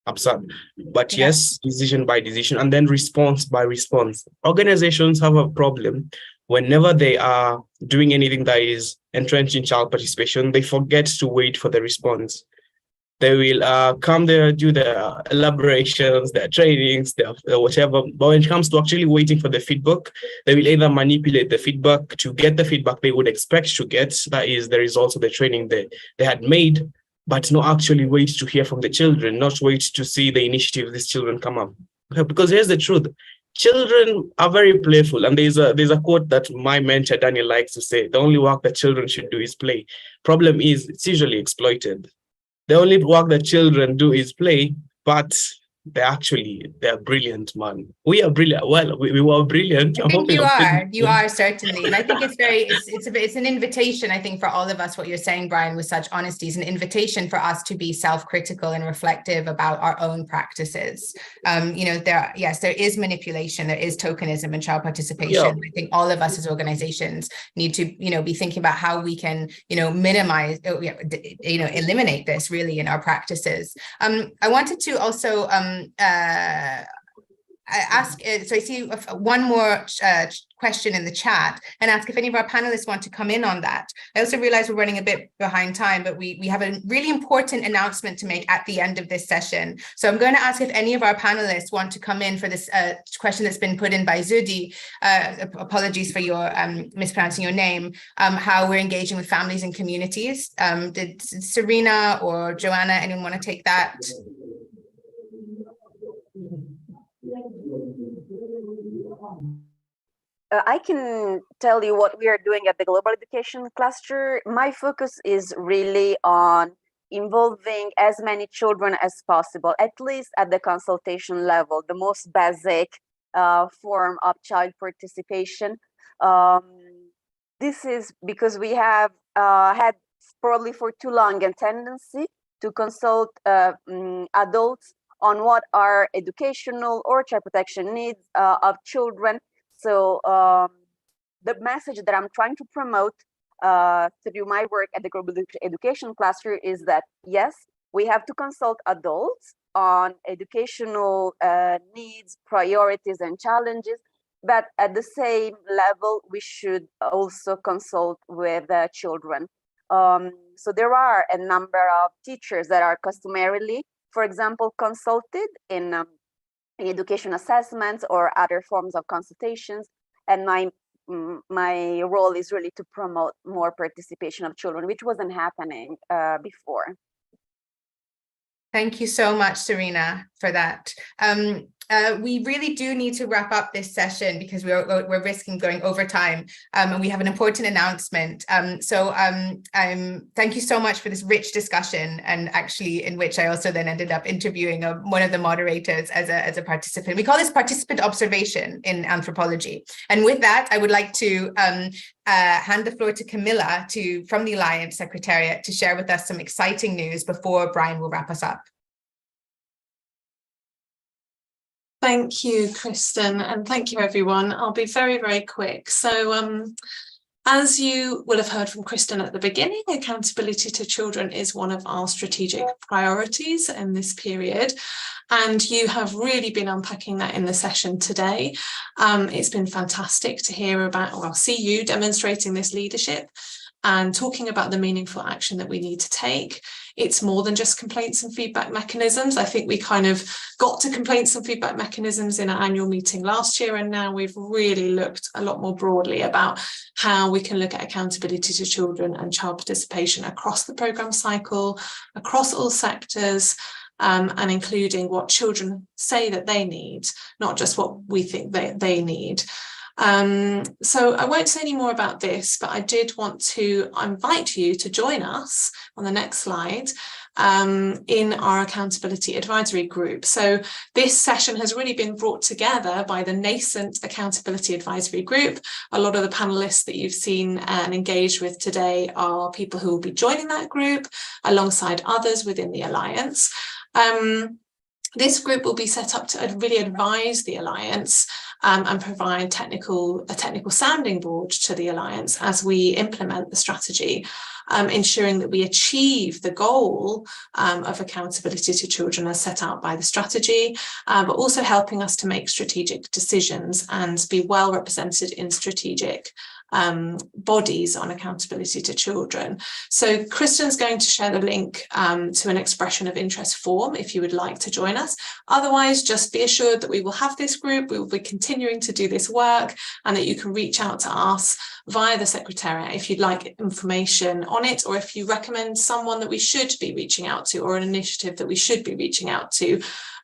absurd. But yes, decision by decision, and then response by response. Organizations have a problem whenever they are doing anything that is entrenched in child participation. They forget to wait for the response. They will come there, do their elaborations, their trainings, their whatever. But when it comes to actually waiting for the feedback, they will either manipulate the feedback to get the feedback they would expect to get, that is the results of the training they had made, but not actually wait to hear from the children, not wait to see the initiative these children come up. Because here's the truth. Children are very playful. And there's a quote that my mentor, Daniel, likes to say: the only work that children should do is play. Problem is, it's usually exploited. The only work that children do is play, but they're brilliant, man. We are brilliant. Well, we were brilliant. I think you are certainly. And I think it's an invitation, I think, for all of us, what you're saying, Brian, with such honesty, is an invitation for us to be self-critical and reflective about our own practices. There is manipulation, there is tokenism in child participation. Yeah. I think all of us as organizations need to, be thinking about how we can, minimize, eliminate this really in our practices. I wanted to also ask, so I see one more question in the chat, and ask if any of our panelists want to come in on that. I also realize we're running a bit behind time, but we have a really important announcement to make at the end of this session. So I'm going to ask if any of our panelists want to come in for this question that's been put in by Zudi. Apologies for your mispronouncing your name. How we're engaging with families and communities. Did Serena or Joanna, anyone want to take that? I can tell you what we are doing at the Global Education Cluster. My focus is really on involving as many children as possible, at least at the consultation level, the most basic form of child participation. This is because we have had probably for too long a tendency to consult adults on what are educational or child protection needs of children. So the message that I'm trying to promote through my work at the Global Education Cluster is that, yes, we have to consult adults on educational needs, priorities, and challenges, but at the same level, we should also consult with children. So there are a number of teachers that are customarily, for example, consulted in education assessments or other forms of consultations, and my role is really to promote more participation of children, which wasn't happening before. Thank you so much, Serena, for that. We really do need to wrap up this session because we're risking going over time, and we have an important announcement. Thank you so much for this rich discussion, and actually in which I also then ended up interviewing one of the moderators as a participant. We call this participant observation in anthropology. And with that, I would like to hand the floor to Camilla from the Alliance Secretariat to share with us some exciting news before Brian will wrap us up. Thank you, Kristen, and thank you, everyone. I'll be very, very quick. So As you will have heard from Kristen at the beginning, accountability to children is one of our strategic priorities in this period. And you have really been unpacking that in the session today. It's been fantastic to hear about, well, see you demonstrating this leadership and talking about the meaningful action that we need to take. It's more than just complaints and feedback mechanisms. I think we kind of got to complaints and feedback mechanisms in our annual meeting last year, and now we've really looked a lot more broadly about how we can look at accountability to children and child participation across the programme cycle, across all sectors, and including what children say that they need, not just what we think they need. So I won't say any more about this, but I did want to invite you to join us on the next slide in our accountability advisory group. So this session has really been brought together by the nascent accountability advisory group. A lot of the panelists that you've seen and engaged with today are people who will be joining that group alongside others within the Alliance. This group will be set up to really advise the Alliance and provide a technical sounding board to the Alliance as we implement the strategy, ensuring that we achieve the goal of accountability to children as set out by the strategy, but also helping us to make strategic decisions and be well represented in strategic bodies on accountability to children. So Kristen's going to share the link to an expression of interest form if you would like to join us. Otherwise, just be assured that we will have this group, we will be continuing to do this work, and that you can reach out to us via the Secretariat if you'd like information on it, or if you recommend someone that we should be reaching out to, or an initiative that we should be reaching out to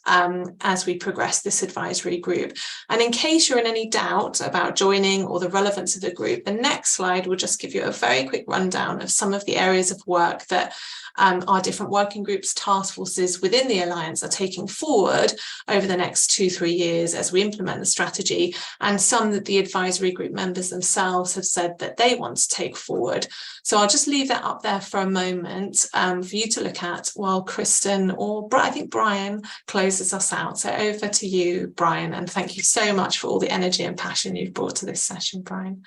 as we progress this advisory group. And in case you're in any doubt about joining or the relevance of the group, the next slide will just give you a very quick rundown of some of the areas of work that our different working groups, task forces within the Alliance are taking forward over the next 2-3 years as we implement the strategy, and some that the advisory group members themselves have said that they want to take forward. So I'll just leave that up there for a moment for you to look at while Kristen, or I think Brian, closes us out. So over to you, Brian, and thank you so much for all the energy and passion you've brought to this session, Brian.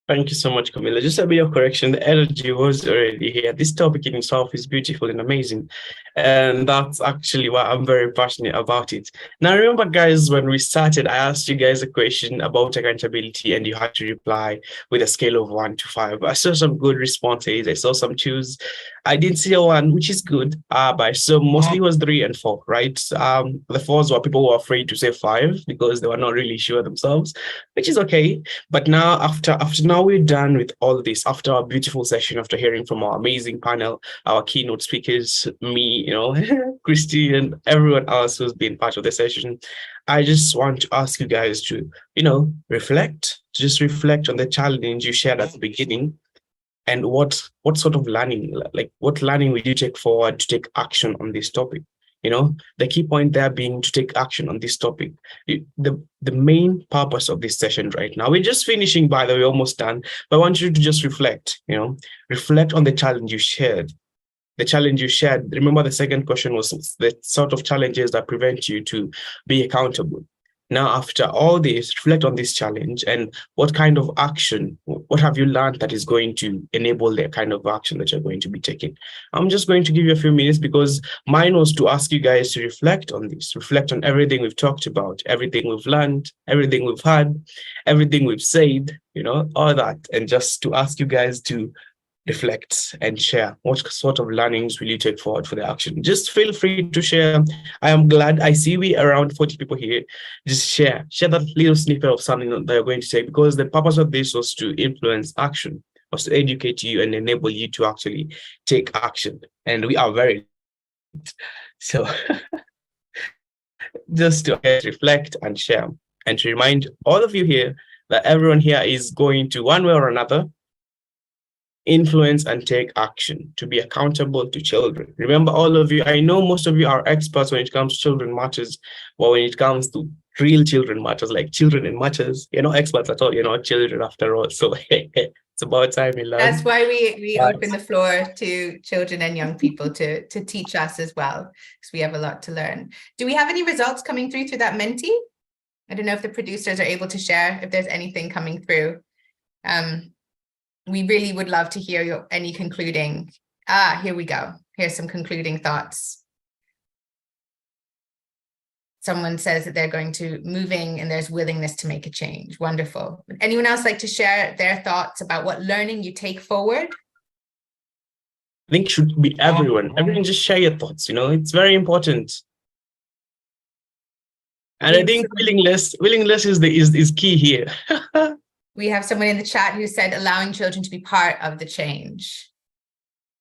Thank you so much, Camilla. Just a bit of correction. The energy was already here. This topic in itself is beautiful and amazing. And that's actually why I'm very passionate about it. Now, remember, guys, when we started, I asked you guys a question about accountability and you had to reply with a scale of 1 to 5. I saw some good responses. I saw some twos. I didn't see a 1, which is good. But so mostly it was 3 and 4, right? The 4s were people who were afraid to say 5 because they were not really sure themselves, which is okay. But now, after now we're done with all this, after our beautiful session, after hearing from our amazing panel, our keynote speakers, me, Christy, and everyone else who's been part of the session, I just want to ask you guys to, reflect on the challenge you shared at the beginning, and what sort of learning, what learning will you take forward to take action on this topic? The key point there being to take action on this topic. The main purpose of this session right now, we're just finishing, by the way, almost done, but I want you to just reflect, reflect on the challenge you shared. The challenge you shared, remember the second question was the sort of challenges that prevent you to be accountable. Now, after all this, reflect on this challenge and what kind of action, what have you learned that is going to enable the kind of action that you're going to be taking? I'm just going to give you a few minutes because mine was to ask you guys to reflect on this, reflect on everything we've talked about, everything we've learned, everything we've had, everything we've said, all that, and just to ask you guys to reflect and share what sort of learnings will you take forward for the action. Just feel free to share. I am glad I see we around 40 people here. Just share that little snippet of something that you're going to say, because the purpose of this was to influence action, was to educate you and enable you to actually take action. And we are very so just to reflect and share, and to remind all of you here that everyone here is going to, one way or another, influence and take action to be accountable to children. Remember, all of you, I know most of you are experts when it comes to children matters, but when it comes to real children matters, like children in matters, you're not experts at all, you're not children after all. So it's about time we learn. That's why we open the floor to children and young people to teach us as well, because we have a lot to learn. Do we have any results coming through that Menti? I don't know if the producers are able to share if there's anything coming through. we really would love to hear any concluding. Here we go. Here's some concluding thoughts. Someone says that they're going to moving and there's willingness to make a change. Wonderful. Would anyone else like to share their thoughts about what learning you take forward? I think it should be everyone. Everyone just share your thoughts, it's very important. And I think willingness is key here. We have someone in the chat who said allowing children to be part of the change.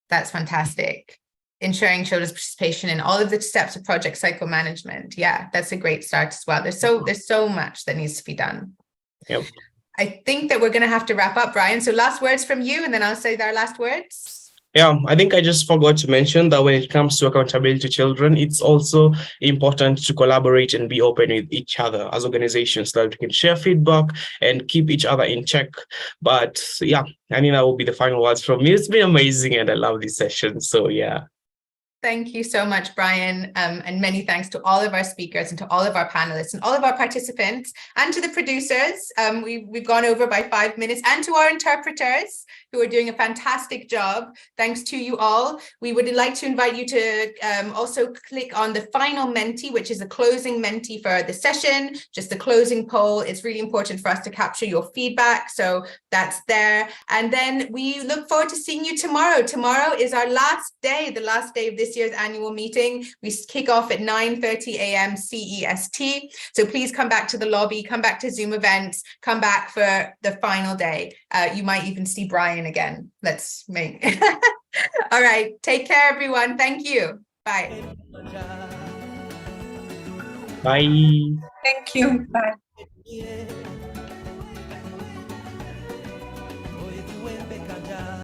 That's fantastic. Ensuring children's participation in all of the steps of project cycle management. Yeah, that's a great start as well. There's so much that needs to be done. Yep. I think that we're going to have to wrap up, Brian. So last words from you, and then I'll say our last words. Yeah, I think I just forgot to mention that when it comes to accountability to children, it's also important to collaborate and be open with each other as organizations so that we can share feedback and keep each other in check. But yeah, I think that will be the final words from me. It's been amazing and I love this session. So yeah. Thank you so much, Brian, and many thanks to all of our speakers and to all of our panelists and all of our participants and to the producers. We've gone over by 5 minutes, and to our interpreters who are doing a fantastic job. Thanks to you all. We would like to invite you to also click on the final Menti, which is the closing Menti for the session, just the closing poll. It's really important for us to capture your feedback. So that's there. And then we look forward to seeing you tomorrow. Tomorrow is our last day, the last day of this year's annual meeting. We kick off at 9:30 a.m. CEST. So please come back to the lobby, come back to Zoom events, come back for the final day. You might even see Brian again. Let's make all right. Take care, everyone. Thank you. Bye. Bye. Thank you. Bye.